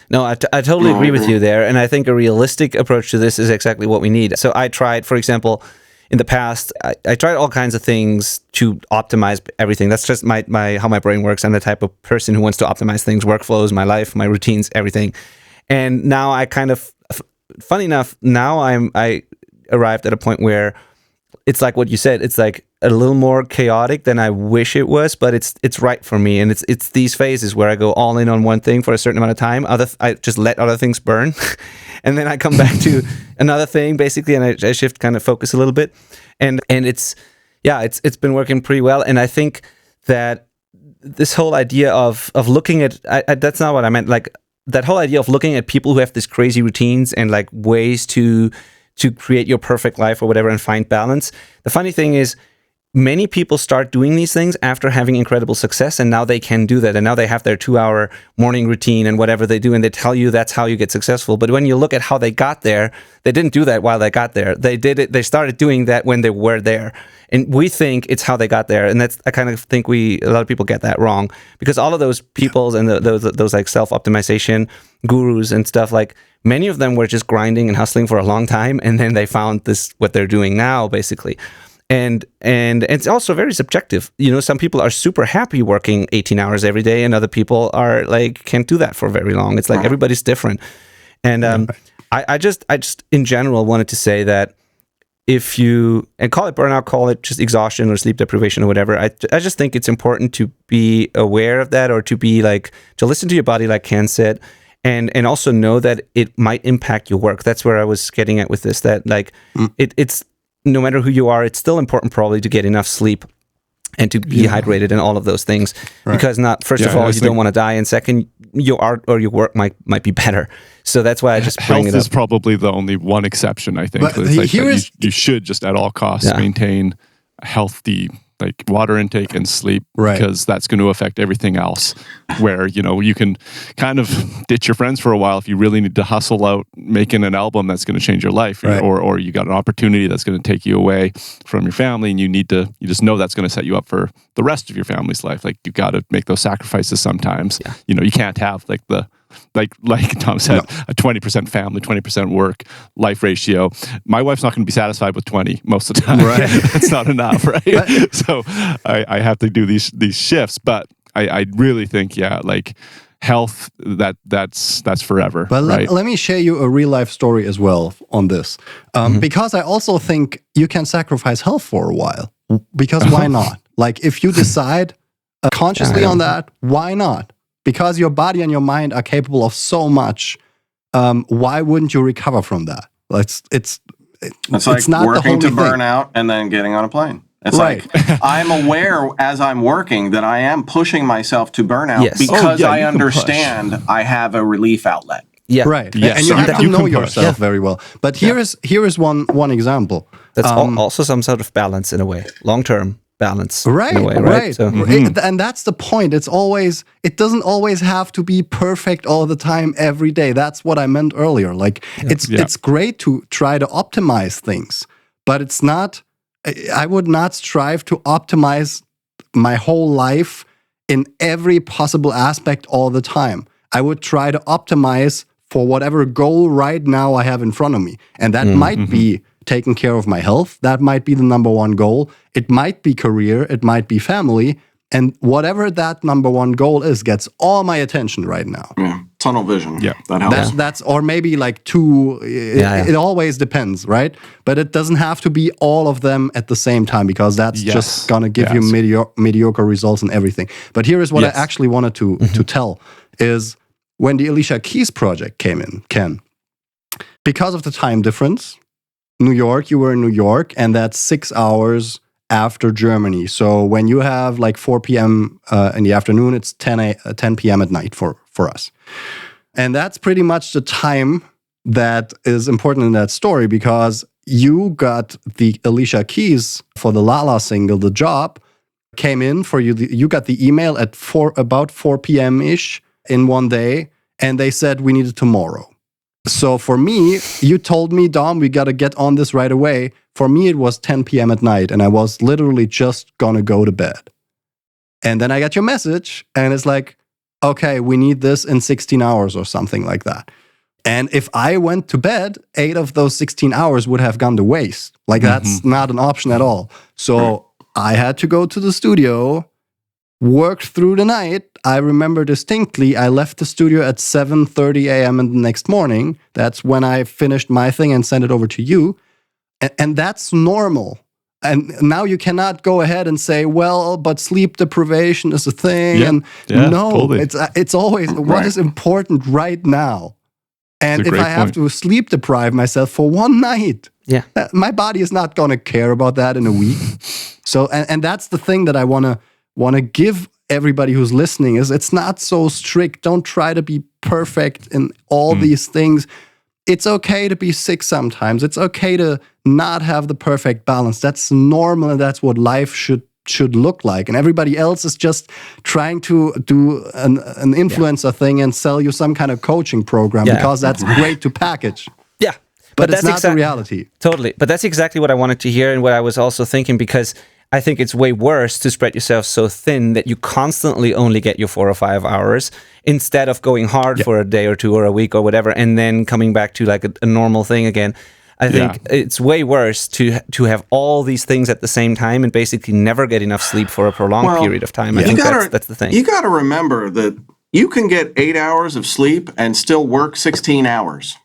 No, I totally agree with you there. And I think a realistic approach to this is exactly what we need. So I tried, for example, in the past, I tried all kinds of things to optimize everything. That's just my how my brain works. I'm the type of person who wants to optimize things, workflows, my life, my routines, everything. And now I kind of, funny enough, now I arrived at a point where it's like what you said. It's like a little more chaotic than I wish it was, but it's right for me. And it's these phases where I go all in on one thing for a certain amount of time. I just let other things burn, and then I come back to another thing basically, and I shift kind of focus a little bit. And it's been working pretty well. And I think that this whole idea of looking at that's not what I meant. Like that whole idea of looking at people who have these crazy routines and like ways to create your perfect life or whatever and find balance. The funny thing is, many people start doing these things after having incredible success, and now they can do that. And now they have their 2-hour morning routine and whatever they do, and they tell you that's how you get successful. But when you look at how they got there, they didn't do that while they got there. They did it. They started doing that when they were there. And we think it's how they got there. And I kind of think a lot of people get that wrong, because all of those people and those like self-optimization gurus and stuff, like many of them were just grinding and hustling for a long time. And then they found what they're doing now, basically. And it's also very subjective. You know, some people are super happy working 18 hours every day, and other people are like, can't do that for very long. It's like everybody's different. And I just in general wanted to say that if you, and call it burnout, call it just exhaustion or sleep deprivation or whatever, I just think it's important to be aware of that, or to listen to your body, like Ken said, and also know that it might impact your work. That's where I was getting at with this, that like it's, no matter who you are, it's still important probably to get enough sleep and to be hydrated and all of those things. Right. Because first of all, you don't want to die, and second, your art or your work might be better. So that's why I just bring it up. Health is probably the only one exception, I think. Like you should just at all costs maintain a healthy like water intake and sleep, because that's going to affect everything else. Where, you know, you can kind of ditch your friends for a while if you really need to hustle out making an album that's going to change your life, or you got an opportunity that's going to take you away from your family, and you just know that's going to set you up for the rest of your family's life. Like you got to make those sacrifices sometimes. Yeah. You know, you can't have like Tom said, a 20% family, 20% work life ratio. My wife's not going to be satisfied with 20 most of the time. Right. That's not enough, right? So I have to do these shifts, but I really think, like health, that's forever. But let me share you a real life story as well on this, because I also think you can sacrifice health for a while. Because why not? Like if you decide consciously on that, why not? Because your body and your mind are capable of so much. Why wouldn't you recover from that? It's like not working the to burn out and then getting on a plane. It's like I'm aware as I'm working that I am pushing myself to burnout because I understand I have a relief outlet. Yeah, right. Yes. And you have to know yourself very well. But here is one example. That's also some sort of balance in a way, long-term balance. Right, in a way, right. So, and that's the point. It doesn't always have to be perfect all the time, every day. That's what I meant earlier. Like it's great to try to optimize things, but it's not. I would not strive to optimize my whole life in every possible aspect all the time. I would try to optimize for whatever goal right now I have in front of me. And that might be taking care of my health. That might be the number one goal. It might be career. It might be family. And whatever that number one goal is gets all my attention right now. Yeah, tunnel vision. Yeah, that helps. That's or maybe like two. It always depends, right? But it doesn't have to be all of them at the same time, because that's just gonna give you mediocre results and everything. But here is what I actually wanted to tell is when the Alicia Keys project came in, Ken, because of the time difference, New York, you were in New York, and that's 6 hours after Germany. So when you have like 4 p.m. In the afternoon, it's 10 p.m. at night for us. And that's pretty much the time that is important in that story, because you got the Alicia Keys for the Lala single, The Job, came in for you. You got the email at about 4 p.m. ish in one day, and they said we need it tomorrow. So for me, you told me, Dom, we got to get on this right away. For me, it was 10 p.m. at night, and I was literally just going to go to bed. And then I got your message, and it's like, okay, we need this in 16 hours or something like that. And if I went to bed, 8 of those 16 hours would have gone to waste. Like, that's not an option at all. So I had to go to the studio, worked through the night. I remember distinctly, I left the studio at 7:30 a.m. in the next morning. That's when I finished my thing and sent it over to you. And that's normal. And now you cannot go ahead and say, well, but sleep deprivation is a thing. And no, totally. It's always what is important right now. And if I have to sleep deprive myself for one night, my body is not going to care about that in a week. So, and that's the thing that I want to give everybody who's listening is it's not so strict. Don't try to be perfect in all these things. It's okay to be sick sometimes. It's okay to not have the perfect balance. That's normal, and that's what life should look like. And everybody else is just trying to do an influencer thing and sell you some kind of coaching program because that's great to package. Yeah. But it's not the reality. Totally. But that's exactly what I wanted to hear and what I was also thinking, because I think it's way worse to spread yourself so thin that you constantly only get your 4 or 5 hours instead of going hard for a day or two or a week or whatever and then coming back to like a normal thing again. I think it's way worse to have all these things at the same time and basically never get enough sleep for a prolonged period of time. I think that's the thing. You got to remember that you can get 8 hours of sleep and still work 16 hours.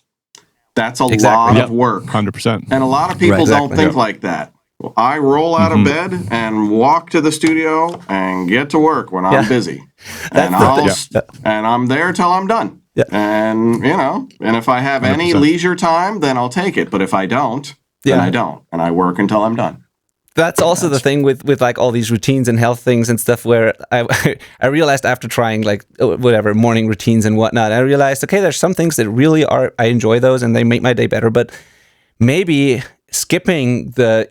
That's a lot of work. 100%. And a lot of people don't think like that. Well, I roll out of bed and walk to the studio and get to work when I'm busy. And I'm there till I'm done. Yeah. And, and if I have 100%. Any leisure time, then I'll take it. But if I don't, then I don't. And I work until I'm done. That's also the thing with like all these routines and health things and stuff where I realized after trying like whatever morning routines and whatnot, I realized, okay, there's some things that really I enjoy those and they make my day better, but maybe skipping the,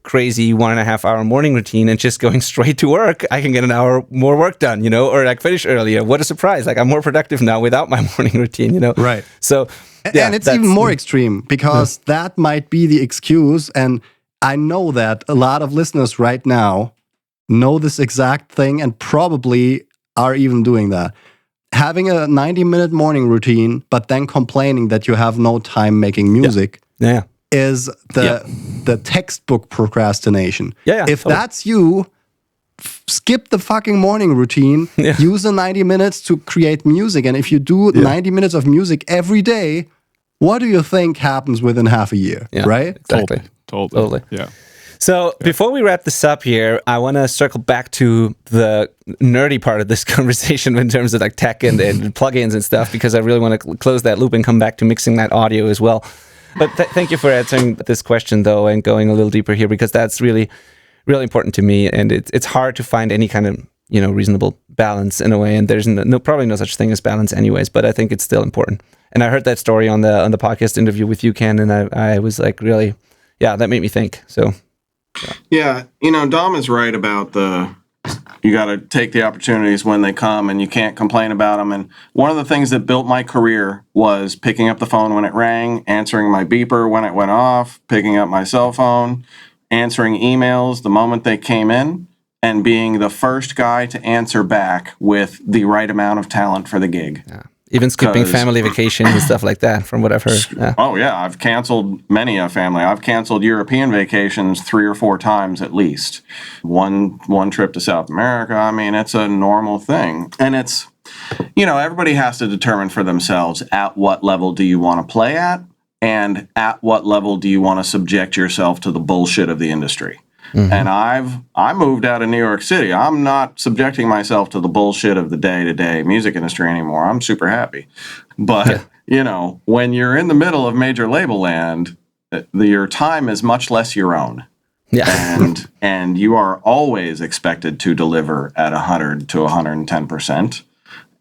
crazy 1.5 hour morning routine and just going straight to work, I can get an hour more work done, or like finish earlier. What a surprise. Like I'm more productive now without my morning routine, Right. So, and it's even more extreme because that might be the excuse. And I know that a lot of listeners right now know this exact thing and probably are even doing that. Having a 90-minute morning routine, but then complaining that you have no time making music. Yeah. Is the textbook procrastination. If that's you, skip the fucking morning routine, use the 90 minutes to create music. And if you do 90 minutes of music every day, what do you think happens within half a year, right? Exactly. Totally. Yeah. So before we wrap this up here, I want to circle back to the nerdy part of this conversation in terms of like tech and plugins and stuff, because I really want to close that loop and come back to mixing that audio as well. But thank you for answering this question, though, and going a little deeper here, because that's really, really important to me. And it's hard to find any kind of, reasonable balance in a way. And there's probably no such thing as balance anyways, but I think it's still important. And I heard that story on the podcast interview with you, Ken, and I was like, really, that made me think. So, Dom is right about you got to take the opportunities when they come and you can't complain about them. And one of the things that built my career was picking up the phone when it rang, answering my beeper when it went off, picking up my cell phone, answering emails the moment they came in, and being the first guy to answer back with the right amount of talent for the gig. Yeah. Even skipping family vacations and stuff like that, from what I've heard. Yeah. Oh, yeah. I've canceled many a family. I've canceled European vacations 3 or 4 times at least. One trip to South America. I mean, it's a normal thing. And it's, everybody has to determine for themselves at what level do you want to play at, and at what level do you want to subject yourself to the bullshit of the industry. Mm-hmm. And I moved out of New York City. I'm not subjecting myself to the bullshit of the day-to-day music industry anymore. I'm super happy. But, when you're in the middle of major label land, your time is much less your own. Yeah. And you are always expected to deliver at 100 to 110%.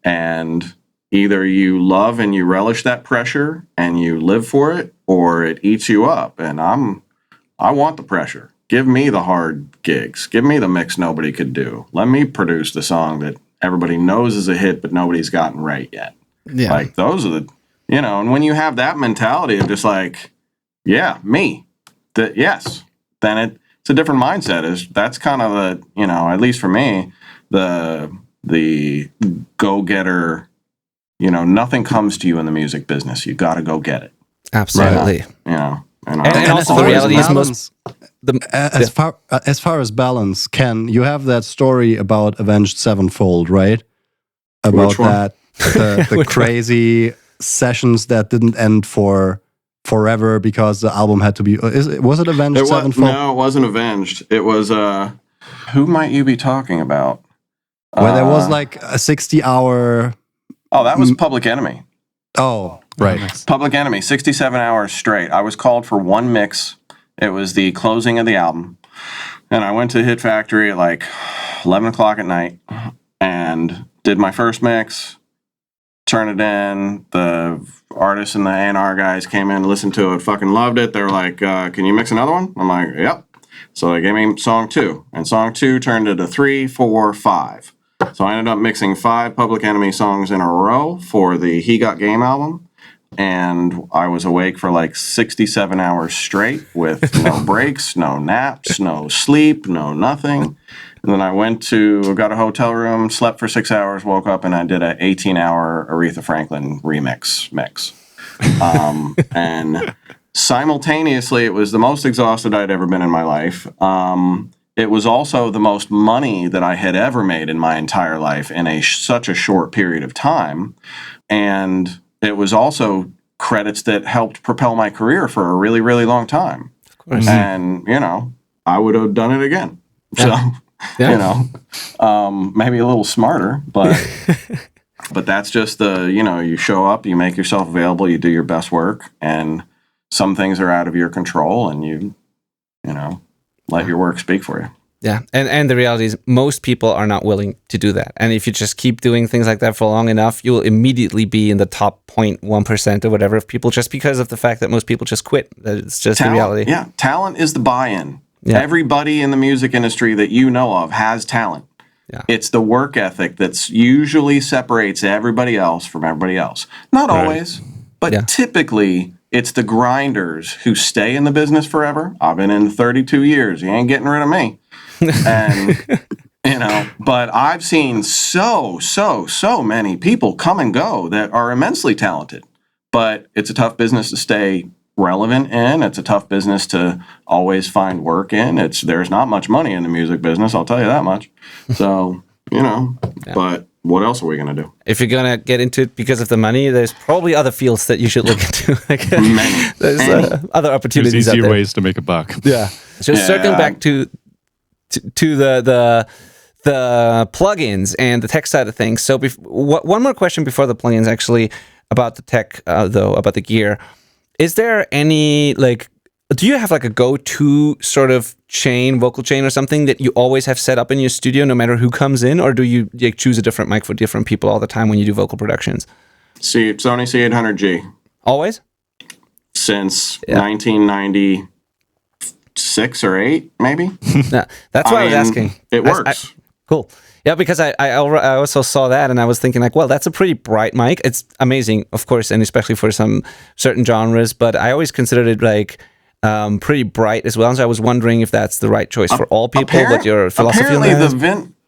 And either you love and you relish that pressure and you live for it, or it eats you up. And I want the pressure. Give me the hard gigs. Give me the mix nobody could do. Let me produce the song that everybody knows is a hit, but nobody's gotten right yet. Yeah. Like those are And when you have that mentality of just like, yeah, me, yes, then it's a different mindset. That's kind of the, at least for me, the go-getter, nothing comes to you in the music business. You got to go get it. Absolutely. And also the reality is most... As far as balance, Ken, you have that story about Avenged Sevenfold, right? About that, the crazy sessions that didn't end for forever because the album had to be. Was it Avenged Sevenfold? No, it wasn't Avenged. It was. Who might you be talking about? Where there was like a 60-hour. Oh, that was Public Enemy. Oh, right. Public Enemy, 67 hours straight. I was called for one mix. It was the closing of the album. And I went to Hit Factory at like 11 o'clock at night and did my first mix, turned it in. The artists and the A&R guys came in, listened to it, fucking loved it. They were like, can you mix another one? I'm like, yep. So they gave me song 2. And song 2 turned into 3, 4, 5. So I ended up mixing 5 Public Enemy songs in a row for the He Got Game album. And I was awake for like 67 hours straight with no breaks, no naps, no sleep, no nothing. And then I got a hotel room, slept for 6 hours, woke up, and I did an 18-hour Aretha Franklin remix mix. And simultaneously, it was the most exhausted I'd ever been in my life. It was also the most money that I had ever made in my entire life in such a short period of time. And it was also credits that helped propel my career for a really, really long time. Of course. And, I would have done it again. Yeah. So, maybe a little smarter, but but that's just you show up, you make yourself available, you do your best work, and some things are out of your control, and you let your work speak for you. Yeah, and the reality is most people are not willing to do that. And if you just keep doing things like that for long enough, you'll immediately be in the top 0.1% or whatever of people just because of the fact that most people just quit. It's just the reality. Yeah, talent is the buy-in. Yeah. Everybody in the music industry that you know of has talent. Yeah. It's the work ethic that's usually separates everybody else from everybody else. Not always, but typically it's the grinders who stay in the business forever. I've been in 32 years. You ain't getting rid of me. And, but I've seen so many people come and go that are immensely talented. But it's a tough business to stay relevant in. It's a tough business to always find work in. There's not much money in the music business, I'll tell you that much. So, but what else are we going to do? If you're going to get into it because of the money, there's probably other fields that you should look into. There's other opportunities There's easier out there. ways to make a buck. Yeah. So circling back to the plugins and the tech side of things. So one more question before the plugins, actually, about the tech, about the gear. Is there any, do you have a go-to sort of vocal chain or something that you always have set up in your studio no matter who comes in? Or do you choose a different mic for different people all the time when you do vocal productions? Sony C800G. Always? Since 1996 or 8, maybe? Yeah, that's why I was asking. It works. Cool. Yeah, because I also saw that and I was thinking well, that's a pretty bright mic. It's amazing, of course, and especially for some certain genres, but I always considered it pretty bright as well. So I was wondering if that's the right choice for all people, what your philosophy on that is.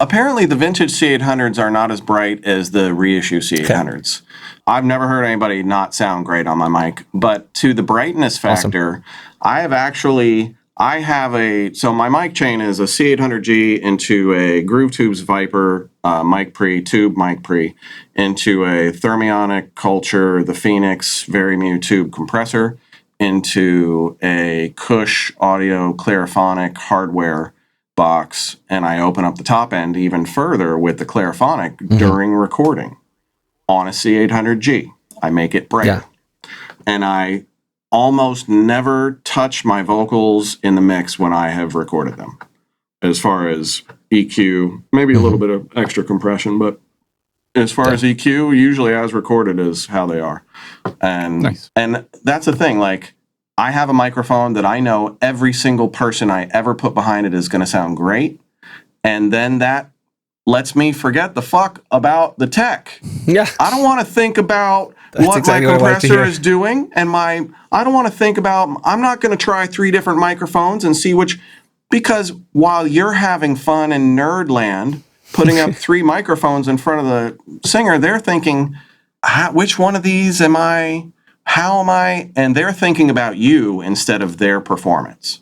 Apparently the vintage C800s are not as bright as the reissue C800s. Okay. I've never heard anybody not sound great on my mic, but to the brightness factor, awesome. So my mic chain is a C800G into a Groove Tubes Viper mic pre, into a Thermionic Culture, the Phoenix Very Tube compressor, into a Cush Audio Clariphonic hardware box, and I open up the top end even further with the Clariphonic during recording on a C800G. I make it brighter. Yeah. And I almost never touch my vocals in the mix when I have recorded them. As far as EQ, maybe a little bit of extra compression, but as far as EQ, usually as recorded is how they are. And and that's the thing, I have a microphone that I know every single person I ever put behind it is going to sound great. And then that lets me forget the fuck about the tech. Yeah. I don't want to think about what exactly my what I like to compressor hear. is doing, and I don't want to think about, I'm not going to try 3 different microphones and see which, because while you're having fun in Nerdland, putting up 3 microphones in front of the singer, they're thinking, which one of these am I? How am I? And they're thinking about you instead of their performance.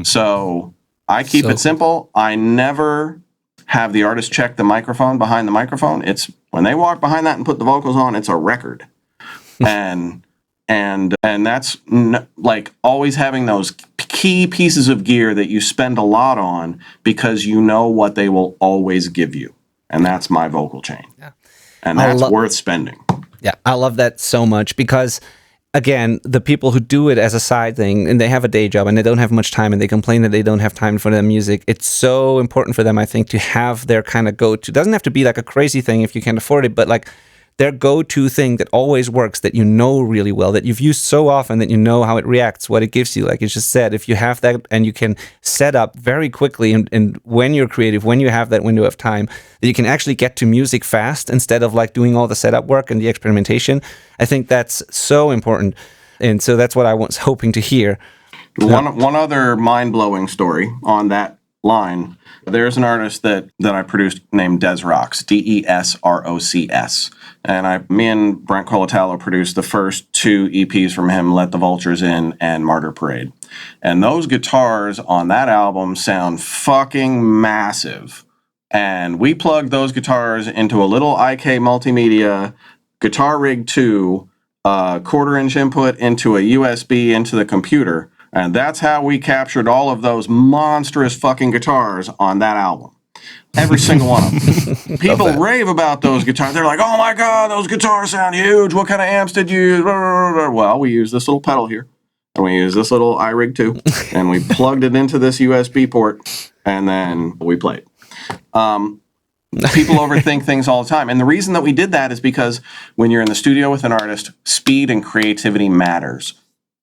So I keep it simple. I never have the artist check the microphone behind the microphone. It's when they walk behind that and put the vocals on, it's a record. and that's like always having those key pieces of gear that you spend a lot on because you know what they will always give you. And that's my vocal chain. Yeah. And that's worth spending. Yeah, I love that so much because, again, the people who do it as a side thing and they have a day job and they don't have much time and they complain that they don't have time for their music, it's so important for them, I think, to have their kind of go-to. It doesn't have to be like a crazy thing if you can't afford it, but like their go-to thing that always works, that you know really well, that you've used so often that you know how it reacts, what it gives you. Like you just said, if you have that and you can set up very quickly and when you're creative, when you have that window of time, that you can actually get to music fast instead of like doing all the setup work and the experimentation. I think that's so important. And so that's what I was hoping to hear. One other mind-blowing story on that line. There's an artist that I produced named Desrocs, Desrocs. And me and Brent Colatalo produced the first 2 EPs from him, Let the Vultures In and Martyr Parade. And those guitars on that album sound fucking massive. And we plugged those guitars into a little IK Multimedia Guitar Rig 2, 1/4-inch input into a USB into the computer. And that's how we captured all of those monstrous fucking guitars on that album. Every single one of them. People rave about those guitars. They're like, oh my God, those guitars sound huge. What kind of amps did you use? Well, we used this little pedal here. And we used this little iRig 2. And we plugged it into this USB port. And then we played. People overthink things all the time. And the reason that we did that is because when you're in the studio with an artist, speed and creativity matters.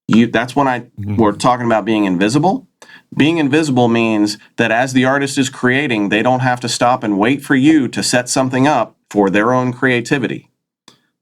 That's when we're talking about being invisible. Being invisible means that as the artist is creating, they don't have to stop and wait for you to set something up for their own creativity.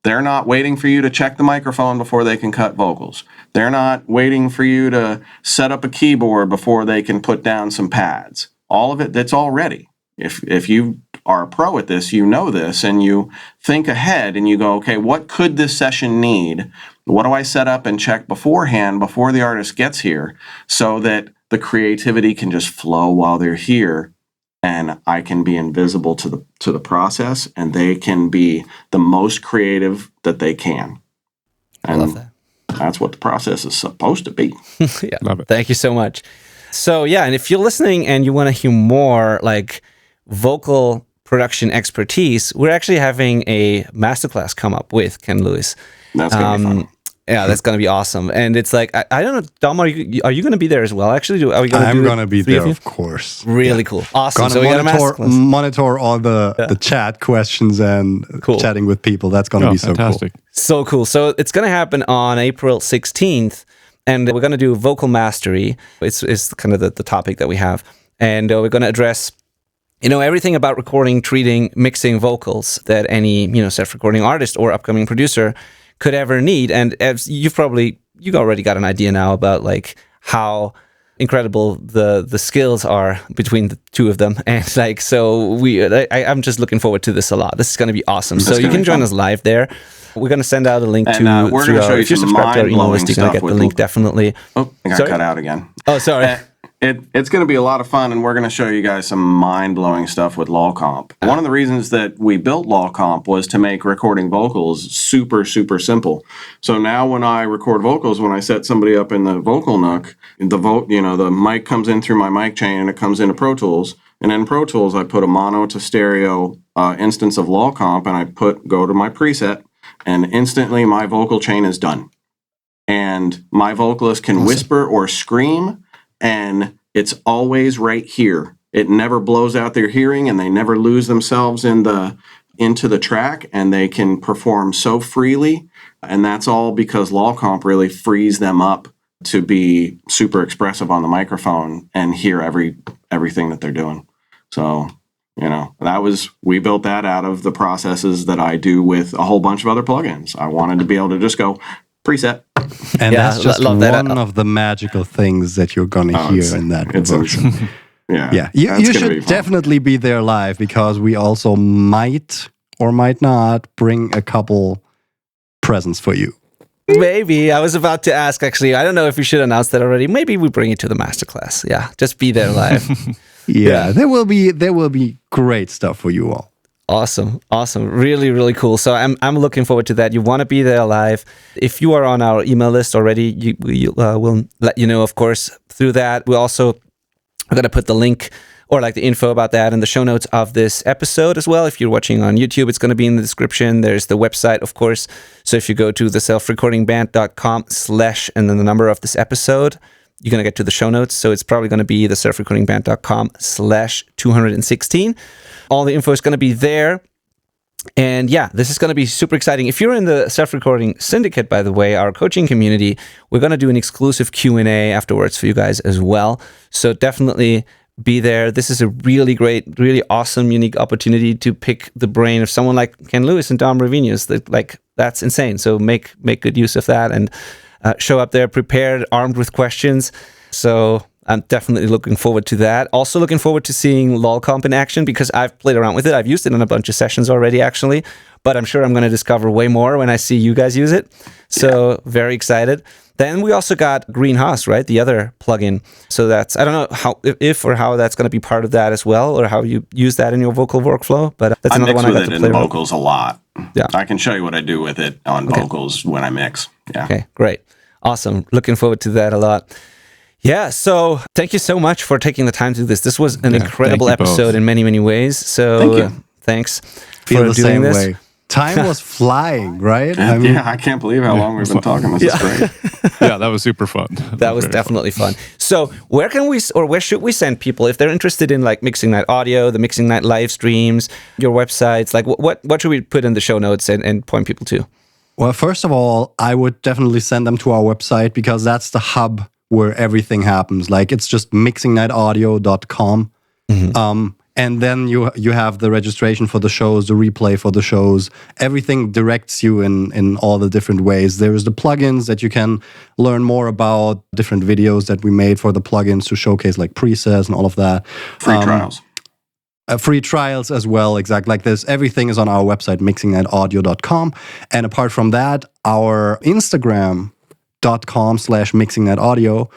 They're not waiting for you to check the microphone before they can cut vocals. They're not waiting for you to set up a keyboard before they can put down some pads. All of it, that's all ready. If you are a pro at this, you know this, and you think ahead and you go, okay, what could this session need? What do I set up and check beforehand before the artist gets here so that the creativity can just flow while they're here and I can be invisible to the process and they can be the most creative that they can. And I love that. That's what the process is supposed to be. Yeah. Love it. Thank you so much. So yeah, and if you're listening and you want to hear more like vocal production expertise, we're actually having a masterclass come up with Ken Lewis. That's going to be fun. Yeah, that's going to be awesome. And it's like, I don't know, Dom, are you going to be there as well? Actually, are we going to I'm going to be there, of course. Really cool. Awesome. Gonna So we got a masterclass. monitor all the chat questions and chatting with people. That's going to be fantastic. So cool. So it's going to happen on April 16th, and we're going to do vocal mastery. It's kind of the topic that we have. And we're going to address everything about recording, treating, mixing vocals that any, self-recording artist or upcoming producer could ever need. And as you've already got an idea now about like how incredible the skills are between the two of them. And like, so I'm just looking forward to this a lot. This is going to be awesome. So you can join us live there. We're going to send out a link we're going to show you if you're some subscribed to our email list, mind-blowing you're going to stuff get the link definitely. Oh, I got cut out again. Oh, sorry. It's going to be a lot of fun, and we're going to show you guys some mind-blowing stuff with LawComp. One of the reasons that we built LawComp was to make recording vocals super, super simple. So now when I record vocals, when I set somebody up in the vocal nook, the mic comes in through my mic chain, and it comes into Pro Tools. And in Pro Tools, I put a mono to stereo instance of LawComp, and I go to my preset, and instantly my vocal chain is done. And my vocalist can whisper or scream, and it's always right here. It never blows out their hearing, and they never lose themselves into the track, and they can perform so freely. And that's all because LawComp really frees them up to be super expressive on the microphone and hear everything that they're doing. So We built that out of the processes that I do with a whole bunch of other plugins. I wanted to be able to just go preset. And that's just one of the magical things that you're going to hear in that version. Yeah. You should definitely be there live, because we also might or might not bring a couple presents for you. Maybe. I was about to ask, actually. I don't know if we should announce that already. Maybe we bring it to the masterclass. Yeah, just be there live. Yeah, there will be great stuff for you all. Awesome. Really, really cool. So I'm looking forward to that. You want to be there live. If you are on our email list already, we'll let you know, of course, through that. We also are going to put the link or like the info about that in the show notes of this episode as well. If you're watching on YouTube, it's going to be in the description. There's the website, of course. So if you go to the selfrecordingband.com/ and then the number of this episode, you're going to get to the show notes. So it's probably going to be the selfrecordingband.com/216. All the info is going to be there. And yeah, this is going to be super exciting. If you're in the Self-Recording Syndicate, by the way, our coaching community, we're going to do an exclusive Q&A afterwards for you guys as well. So definitely be there. This is a really great, really awesome, unique opportunity to pick the brain of someone like Ken Lewis and Dom Rivinius. That's insane. So make good use of that and show up there prepared, armed with questions. So I'm definitely looking forward to that. Also looking forward to seeing LolComp in action, because I've played around with it. I've used it in a bunch of sessions already, actually, but I'm sure I'm going to discover way more when I see you guys use it. So very excited. Then we also got Greenhouse, right? The other plugin. So that's, I don't know how that's going to be part of that as well, or how you use that in your vocal workflow. But that's another one I got to play with. I mix with it in vocals a lot. Yeah, I can show you what I do with it on vocals when I mix. Yeah. Okay, great. Awesome. Looking forward to that a lot. Yeah, so thank you so much for taking the time to do this. This was an incredible episode in many, many ways. So thanks for doing this. Way. Time was flying, right? I can't believe how long we've been talking. This is great. Yeah, that was super fun. That was definitely fun. So where should we send people if they're interested in like Mixing Night audio, the Mixing Night live streams, your websites? Like what should we put in the show notes and point people to? Well, first of all, I would definitely send them to our website, because that's the hub where everything happens. Like, it's just mixingnightaudio.com. Mm-hmm. And then you have the registration for the shows, the replay for the shows. Everything directs you in all the different ways. There's the plugins that you can learn more about, different videos that we made for the plugins to showcase like presets and all of that. Free trials. Free trials as well, exactly like this. Everything is on our website, mixingnightaudio.com. And apart from that, our Instagram.com/mixingnightaudio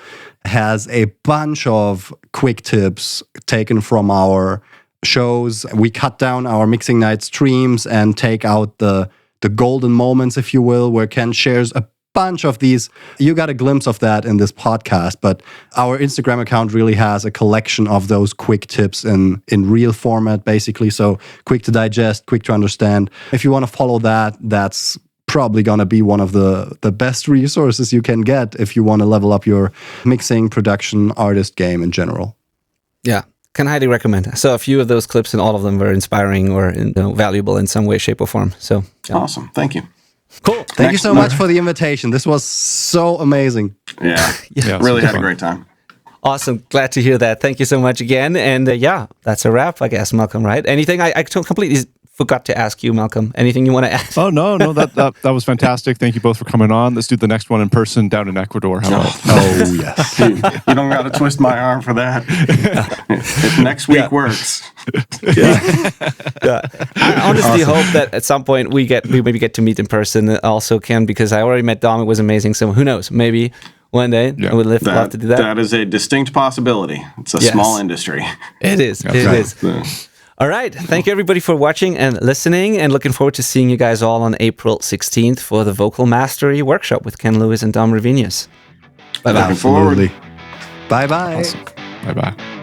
has a bunch of quick tips taken from our shows. We cut down our Mixing Night streams and take out the golden moments, if you will, where Ken shares a bunch of these. You got a glimpse of that in this podcast, but our Instagram account really has a collection of those quick tips in real format, basically. So quick to digest, quick to understand. If you want to follow that, that's probably going to be one of the best resources you can get if you want to level up your mixing, production, artist game in general. Yeah, can highly recommend. So a few of those clips and all of them were inspiring or valuable in some way, shape, or form. So yeah. Awesome. Thank you. Cool. Thank you so much for the invitation. This was so amazing. Yeah, really had a great time. Awesome. Glad to hear that. Thank you so much again. And that's a wrap, I guess, Malcolm, right? Anything I completely forgot to ask you, Malcolm. Anything you want to add? Oh, no, that was fantastic. Thank you both for coming on. Let's do the next one in person down in Ecuador. How about? Oh, yes. You don't got to twist my arm for that. If next week works. I honestly hope that at some point we maybe get to meet in person also, Ken, because I already met Dom. It was amazing. So who knows? Maybe one day I would love to do that. That is a distinct possibility. It's a small industry. It is. It is. All right. Thank you, everybody, for watching and listening, and looking forward to seeing you guys all on April 16th for the Vocal Mastery Workshop with Ken Lewis and Dom Rivinius. Bye-bye. Absolutely. Bye-bye. Awesome. Bye-bye.